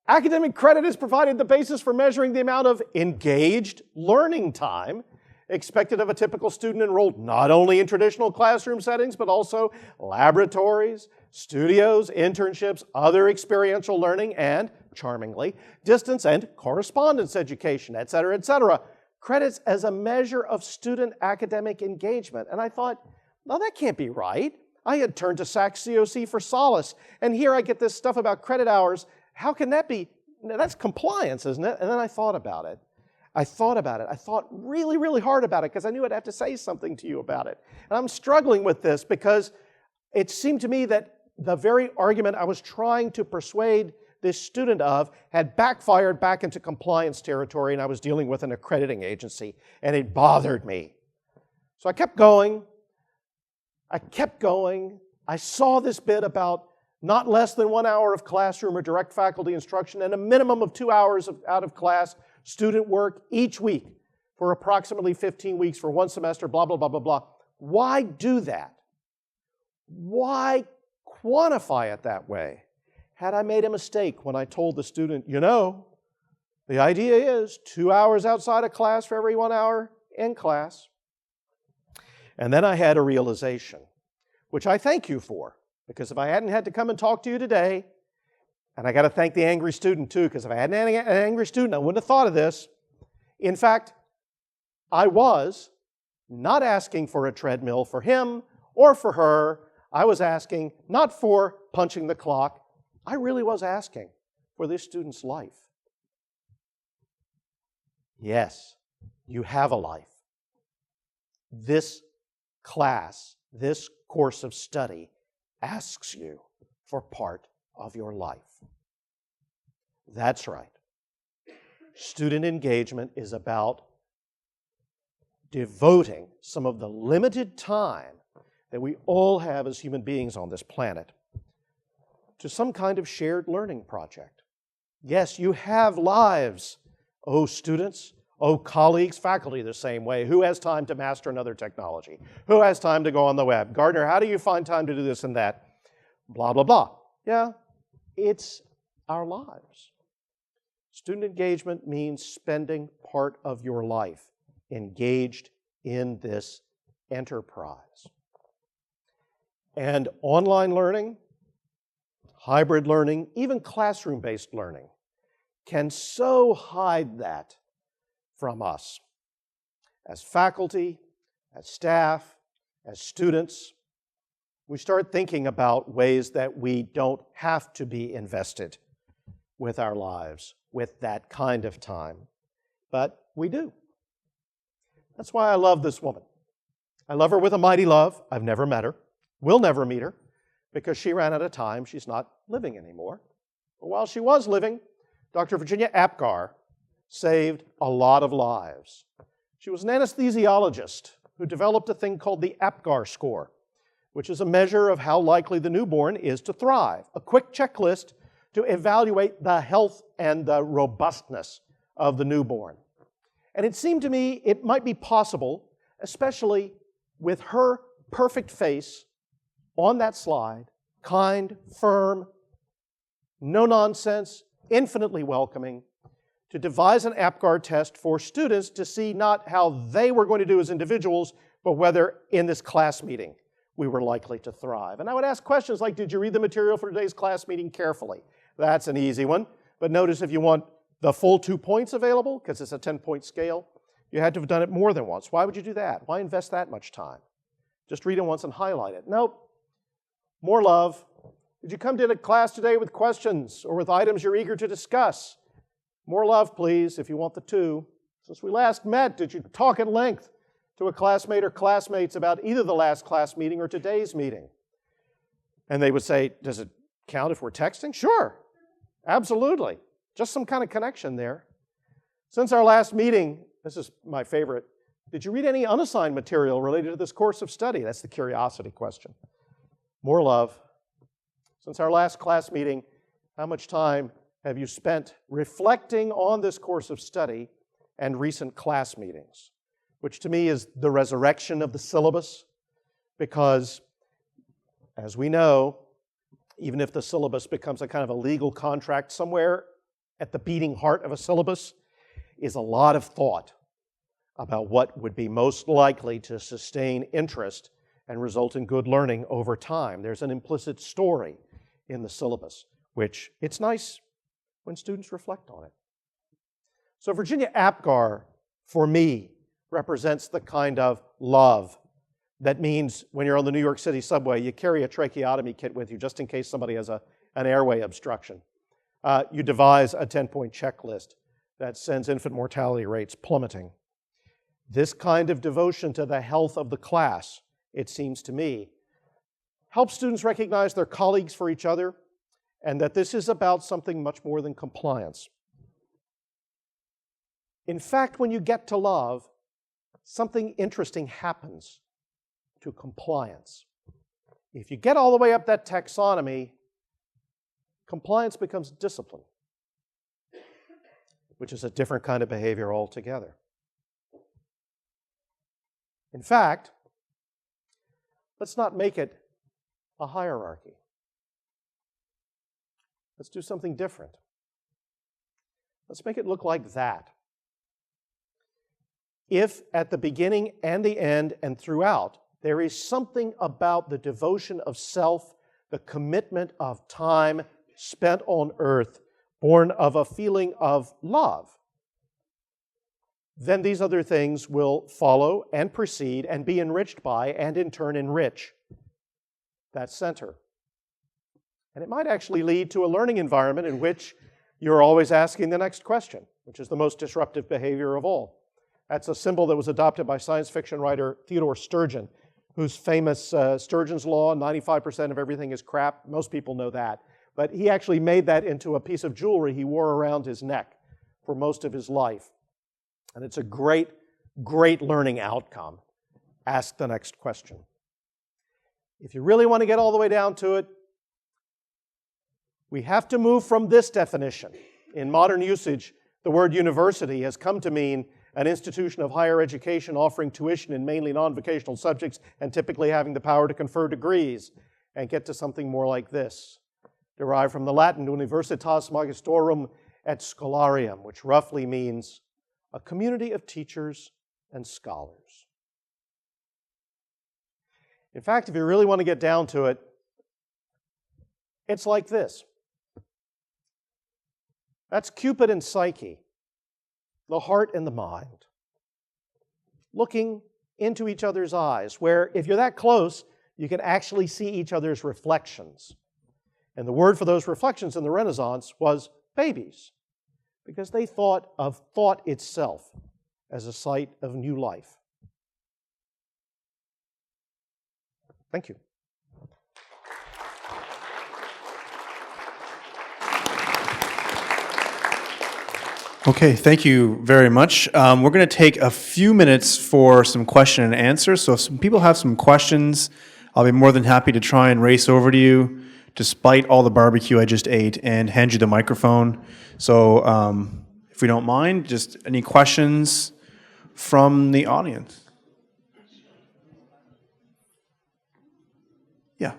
Academic credit has provided the basis for measuring the amount of engaged learning time expected of a typical student enrolled not only in traditional classroom settings, but also laboratories, studios, internships, other experiential learning, and, charmingly, distance and correspondence education, et cetera, et cetera. Credits as a measure of student academic engagement. And I thought, no, that can't be right. I had turned to SAC COC for solace, and here I get this stuff about credit hours. How can that be? That's compliance, isn't it? And then I thought about it. I thought really, really hard about it because I knew I'd have to say something to you about it. And I'm struggling with this because it seemed to me that the very argument I was trying to persuade this student of had backfired back into compliance territory, and I was dealing with an accrediting agency, and it bothered me. So I kept going. I saw this bit about not less than 1 hour of classroom or direct faculty instruction and a minimum of 2 hours out of class student work each week for approximately 15 weeks for one semester, blah, blah, blah, blah, blah. Why do that? Why quantify it that way? Had I made a mistake when I told the student, you know, the idea is 2 hours outside of class for every 1 hour in class? And then I had a realization, which I thank you for, because if I hadn't had to come and talk to you today, and I got to thank the angry student too, because if I hadn't had an angry student, I wouldn't have thought of this. In fact, I was not asking for a treadmill for him or for her. I was asking not for punching the clock. I really was asking for this student's life. Yes, you have a life. This class, this course of study asks you for part of your life. That's right. Student engagement is about devoting some of the limited time that we all have as human beings on this planet to some kind of shared learning project. Yes, you have lives, oh students, oh colleagues, faculty the same way. Who has time to master another technology? Who has time to go on the web? Gardner, how do you find time to do this and that? Blah, blah, blah. Yeah, it's our lives. Student engagement means spending part of your life engaged in this enterprise. And online learning, hybrid learning, even classroom-based learning can so hide that from us. As faculty, as staff, as students, we start thinking about ways that we don't have to be invested with our lives, with that kind of time. But we do. That's why I love this woman. I love her with a mighty love. I've never met her. Will never meet her because she ran out of time. She's not living anymore. But while she was living, Dr. Virginia Apgar saved a lot of lives. She was an anesthesiologist who developed a thing called the Apgar score, which is a measure of how likely the newborn is to thrive, a quick checklist to evaluate the health and the robustness of the newborn. And it seemed to me it might be possible, especially with her perfect face on that slide, kind, firm, no nonsense, infinitely welcoming, to devise an Apgar test for students to see not how they were going to do as individuals, but whether in this class meeting we were likely to thrive. And I would ask questions like, did you read the material for today's class meeting carefully? That's an easy one. But notice if you want the full 2 points available, because it's a 10-point scale, you had to have done it more than once. Why would you do that? Why invest that much time? Just read it once and highlight it. Nope. More love. Did you come to the class today with questions or with items you're eager to discuss? More love, please, if you want the 2. Since we last met, did you talk at length to a classmate or classmates about either the last class meeting or today's meeting. And they would say, does it count if we're texting? Sure, absolutely. Just some kind of connection there. Since our last meeting, this is my favorite, did you read any unassigned material related to this course of study? That's the curiosity question. More love. Since our last class meeting, how much time have you spent reflecting on this course of study and recent class meetings? Which to me is the resurrection of the syllabus, because as we know, even if the syllabus becomes a kind of a legal contract, somewhere at the beating heart of a syllabus is a lot of thought about what would be most likely to sustain interest and result in good learning over time. There's an implicit story in the syllabus, which it's nice when students reflect on it. So Virginia Apgar, for me, represents the kind of love that means when you're on the New York City subway, you carry a tracheotomy kit with you just in case somebody has an airway obstruction. You devise a 10-point checklist that sends infant mortality rates plummeting. This kind of devotion to the health of the class, it seems to me, helps students recognize their colleagues for each other and that this is about something much more than compliance. In fact, when you get to love, something interesting happens to compliance. If you get all the way up that taxonomy, compliance becomes discipline, which is a different kind of behavior altogether. In fact, let's not make it a hierarchy. Let's do something different. Let's make it look like that. If at the beginning and the end and throughout, there is something about the devotion of self, the commitment of time spent on earth, born of a feeling of love, then these other things will follow and precede and be enriched by and in turn enrich that center. And it might actually lead to a learning environment in which you're always asking the next question, which is the most disruptive behavior of all. That's a symbol that was adopted by science fiction writer Theodore Sturgeon, whose famous Sturgeon's Law, 95% of everything is crap. Most people know that. But he actually made that into a piece of jewelry he wore around his neck for most of his life. And it's a great, great learning outcome. Ask the next question. If you really want to get all the way down to it, we have to move from this definition. In modern usage, the word university has come to mean an institution of higher education offering tuition in mainly non-vocational subjects and typically having the power to confer degrees, and get to something more like this, derived from the Latin Universitas Magistrorum et Scholarium, which roughly means a community of teachers and scholars. In fact, if you really want to get down to it, it's like this. That's Cupid and Psyche, the heart and the mind, looking into each other's eyes, where if you're that close, you can actually see each other's reflections. And the word for those reflections in the Renaissance was babies, because they thought of thought itself as a site of new life. Thank you. Okay, thank you very much. We're going to take a few minutes for some question and answer. So if some people have some questions, I'll be more than happy to try and race over to you, despite all the barbecue I just ate, and hand you the microphone. So if we don't mind, just any questions from the audience? Yeah.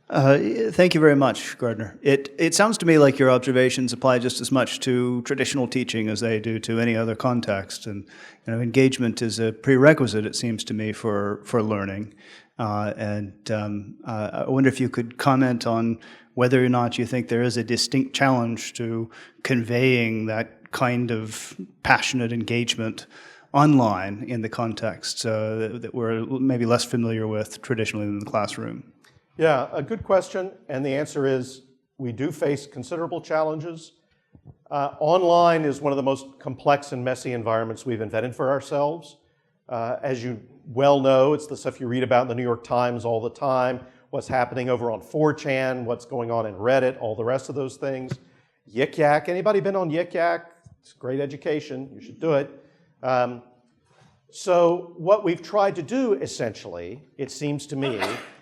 Thank you very much, Gardner. It sounds to me like your observations apply just as much to traditional teaching as they do to any other context, and engagement is a prerequisite, it seems to me, for learning. I wonder if you could comment on whether or not you think there is a distinct challenge to conveying that kind of passionate engagement online in the context that we're maybe less familiar with traditionally in the classroom. Yeah, a good question, and the answer is we do face considerable challenges. Online is one of the most complex and messy environments we've invented for ourselves. As you well know, it's the stuff you read about in the New York Times all the time, what's happening over on 4chan, what's going on in Reddit, all the rest of those things. Yik Yak, anybody been on Yik Yak? It's great education, you should do it. So what we've tried to do, essentially, it seems to me,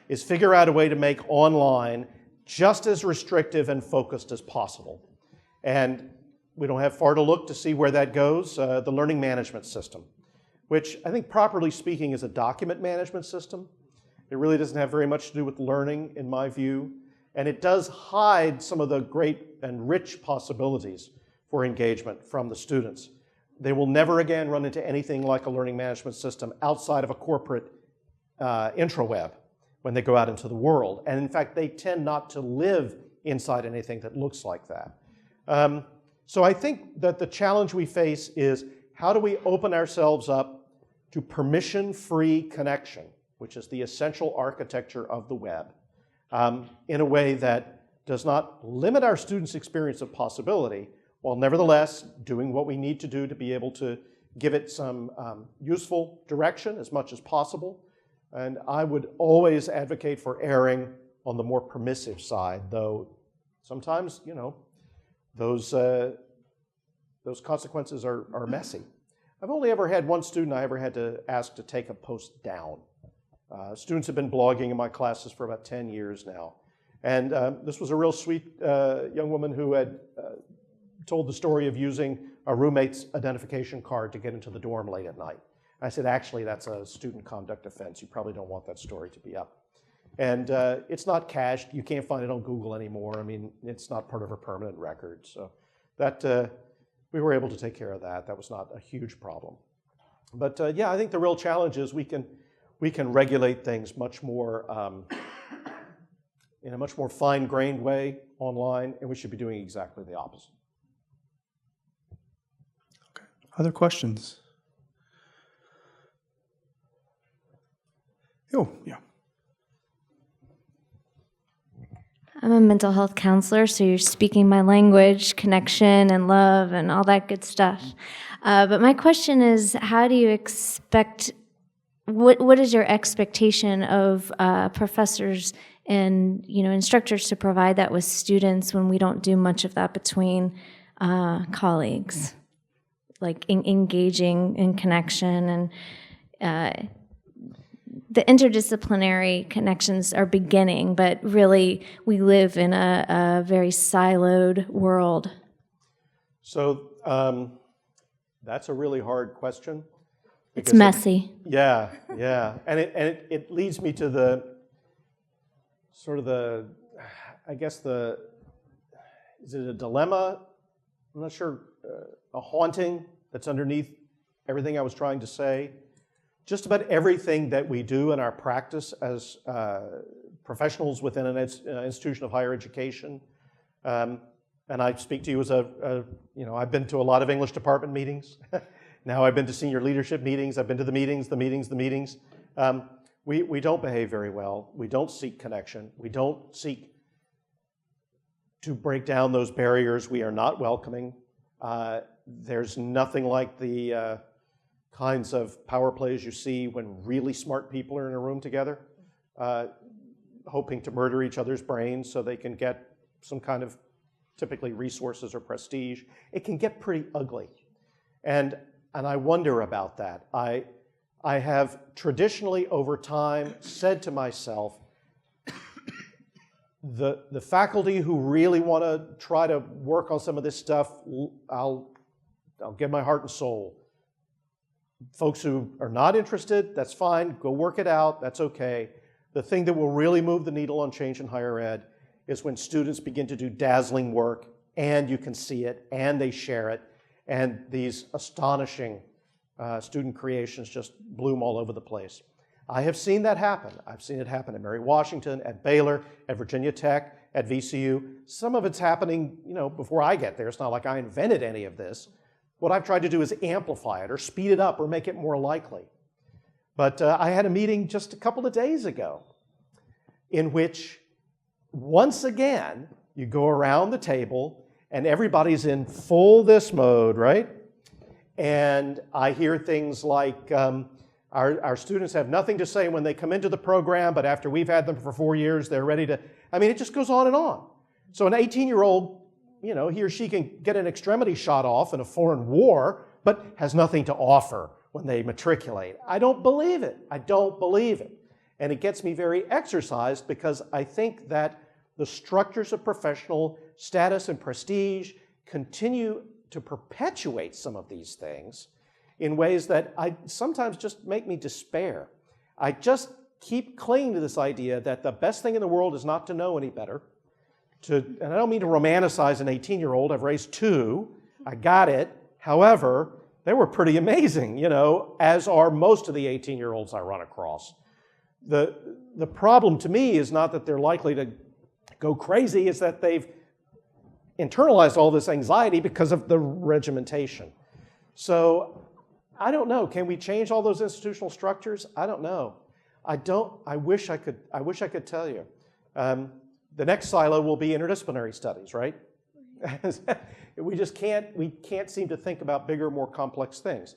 is figure out a way to make online just as restrictive and focused as possible. And we don't have far to look to see where that goes. The learning management system, which I think properly speaking is a document management system. It really doesn't have very much to do with learning, in my view. And it does hide some of the great and rich possibilities for engagement from the students. They will never again run into anything like a learning management system outside of a corporate intraweb when they go out into the world. And in fact, they tend not to live inside anything that looks like that. So I think that the challenge we face is how do we open ourselves up to permission-free connection, which is the essential architecture of the web, in a way that does not limit our students' experience of possibility, while nevertheless doing what we need to do to be able to give it some useful direction as much as possible. And I would always advocate for erring on the more permissive side, though sometimes, you know, those consequences are messy. I've only ever had one student I ever had to ask to take a post down. Students have been blogging in my classes for about 10 years now. And this was a real sweet young woman who had told the story of using a roommate's identification card to get into the dorm late at night. I said, actually, that's a student conduct offense. You probably don't want that story to be up. And it's not cached. You can't find it on Google anymore. I mean, it's not part of her permanent record. So that we were able to take care of that. That was not a huge problem. But yeah, I think the real challenge is we can regulate things much more in a much more fine-grained way online, and we should be doing exactly the opposite. Okay. Other questions? Oh, yeah. I'm a mental health counselor, so you're speaking my language, connection and love and all that good stuff. But my question is, how do you expect, what is your expectation of professors and instructors to provide that with students when we don't do much of that between colleagues, like engaging in connection and the interdisciplinary connections are beginning, but really we live in a very siloed world. So that's a really hard question. It's messy. Yeah. And it leads me to the sort of is it a dilemma? I'm not sure, a haunting that's underneath everything I was trying to say. Just about everything that we do in our practice as professionals within an institution of higher education, and I speak to you as I've been to a lot of English department meetings. Now I've been to senior leadership meetings. I've been to the meetings. We don't behave very well. We don't seek connection. We don't seek to break down those barriers. We are not welcoming. There's nothing like the kinds of power plays you see when really smart people are in a room together, hoping to murder each other's brains so they can get some kind of typically resources or prestige. It can get pretty ugly. And I wonder about that. I have traditionally over time said to myself, the faculty who really want to try to work on some of this stuff, I'll give my heart and soul. Folks who are not interested, that's fine, go work it out, that's okay. The thing that will really move the needle on change in higher ed is when students begin to do dazzling work and you can see it and they share it and these astonishing student creations just bloom all over the place. I have seen that happen. I've seen it happen at Mary Washington, at Baylor, at Virginia Tech, at VCU. Some of it's happening, before I get there. It's not like I invented any of this. What I've tried to do is amplify it or speed it up or make it more likely. But I had a meeting just a couple of days ago in which, once again, you go around the table and everybody's in full this mode, right? And I hear things like, our students have nothing to say when they come into the program, but after we've had them for 4 years, they're ready to, I mean, it just goes on and on. So an 18-year-old, he or she can get an extremity shot off in a foreign war, but has nothing to offer when they matriculate. I don't believe it. I don't believe it. And it gets me very exercised because I think that the structures of professional status and prestige continue to perpetuate some of these things in ways that sometimes just make me despair. I just keep clinging to this idea that the best thing in the world is not to know any better. And I don't mean to romanticize an 18-year-old. I've raised 2. I got it. However, they were pretty amazing, as are most of the 18-year-olds I run across. The problem to me is not that they're likely to go crazy, it's that they've internalized all this anxiety because of the regimentation. So I don't know. Can we change all those institutional structures? I don't know. I wish I could tell you. The next silo will be interdisciplinary studies, right? We can't seem to think about bigger, more complex things.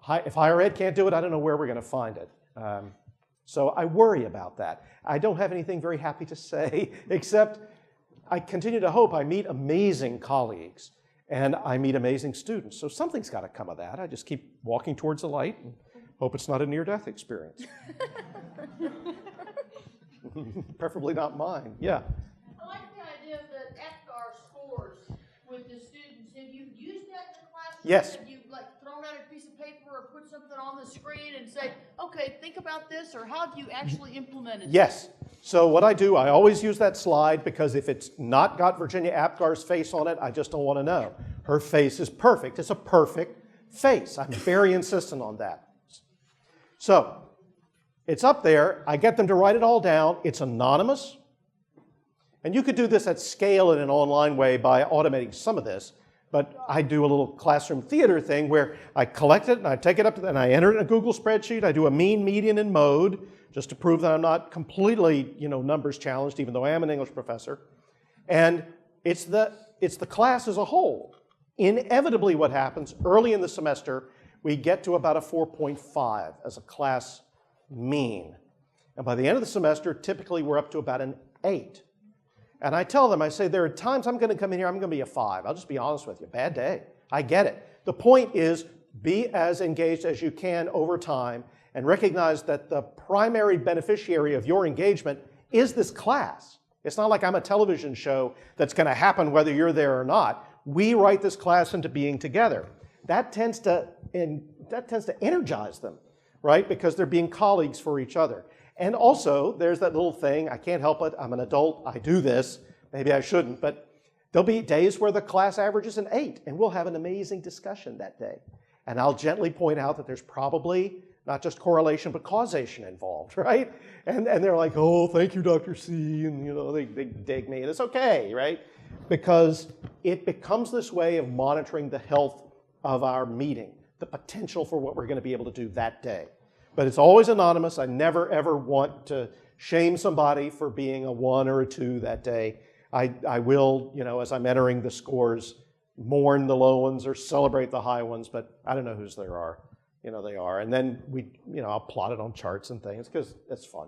If higher ed can't do it, I don't know where we're going to find it. So I worry about that. I don't have anything very happy to say, except I continue to hope I meet amazing colleagues and I meet amazing students. So something's got to come of that. I just keep walking towards the light and hope it's not a near-death experience. Preferably not mine. Yeah. I like the idea of the APGAR scores with the students. Have you used that in the classroom? Yes. Have you thrown out a piece of paper or put something on the screen and say, okay, think about this, or how have you actually implemented Yes. So what I do, I always use that slide because if it's not got Virginia APGAR's face on it, I just don't want to know. Her face is perfect. It's a perfect face. I'm very insistent on that. So it's up there. I get them to write it all down. It's anonymous. And you could do this at scale in an online way by automating some of this. But I do a little classroom theater thing where I collect it and I take it up and I enter it in a Google spreadsheet. I do a mean, median, and mode just to prove that I'm not completely, numbers challenged, even though I am an English professor. And it's the class as a whole. Inevitably, what happens early in the semester, we get to about a 4.5 as a class mean. And by the end of the semester, typically we're up to about an 8. And I tell them, I say, there are times I'm going to come in here, I'm going to be a 5. I'll just be honest with you. Bad day. I get it. The point is, be as engaged as you can over time and recognize that the primary beneficiary of your engagement is this class. It's not like I'm a television show that's going to happen whether you're there or not. We write this class into being together. That tends to energize them, right? Because they're being colleagues for each other. And also, there's that little thing, I can't help it, I'm an adult, I do this, maybe I shouldn't, but there'll be days where the class averages an 8, and we'll have an amazing discussion that day. And I'll gently point out that there's probably not just correlation, but causation involved, right? And they're like, oh, thank you, Dr. C, and they dig me, and it's okay, right? Because it becomes this way of monitoring the health of our meeting, the potential for what we're going to be able to do that day. But it's always anonymous. I never, ever want to shame somebody for being a 1 or a 2 that day. I will, as I'm entering the scores, mourn the low ones or celebrate the high ones, but I don't know whose there are. They are. And then I'll plot it on charts and things because it's fun.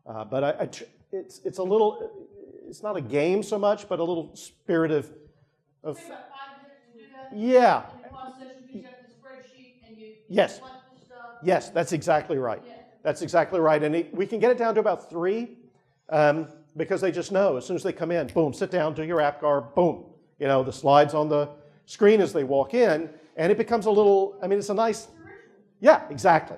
But it's a little, it's not a game so much, but a little spirit of Take about 5 minutes to do that? Yeah. In a class session, you got the spreadsheet and you Yes. collect the stuff. Yes, that's exactly right. Yeah. That's exactly right. And we can get it down to about 3 because they just know as soon as they come in, boom, sit down, do your APGAR, boom. The slides on the screen as they walk in, and it becomes a little, it's a nice, yeah, exactly.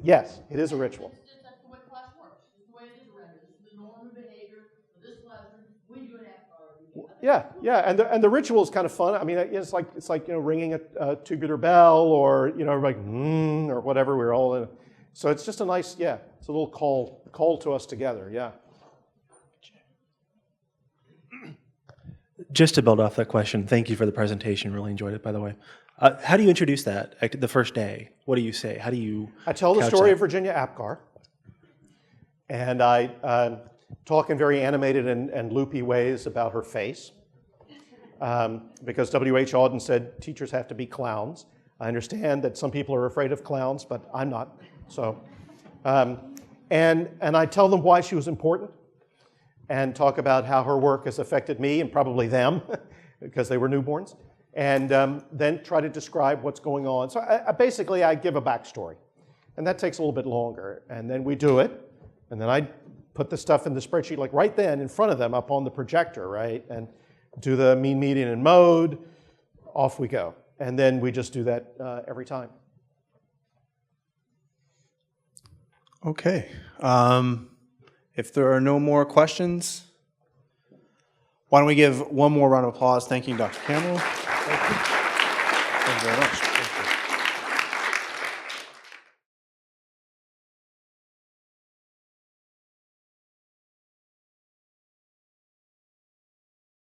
Yes, it is a ritual. That's the way class works. It's the way it is around here. This is the normal behavior of this classroom. We do an APGAR. Yeah, and the ritual is kind of fun. It's like ringing a tubular bell, or everybody or whatever. We're all in. So it's just a nice, it's a little call to us together. Yeah. Just to build off that question, thank you for the presentation. Really enjoyed it, by the way. How do you introduce that the first day? What do you say? How do you? I tell the story of Virginia APGAR, and talk in very animated and loopy ways about her face. Because W.H. Auden said teachers have to be clowns. I understand that some people are afraid of clowns, but I'm not. So, and I tell them why she was important and talk about how her work has affected me and probably them because they were newborns, and then try to describe what's going on. So basically I give a backstory, and that takes a little bit longer. And then we do it, and then I put the stuff in the spreadsheet like right then in front of them up on the projector, right? And do the mean, median, and mode, off we go. And then we just do that every time. Okay. If there are no more questions, why don't we give one more round of applause thanking Dr. Campbell. Thank you very much.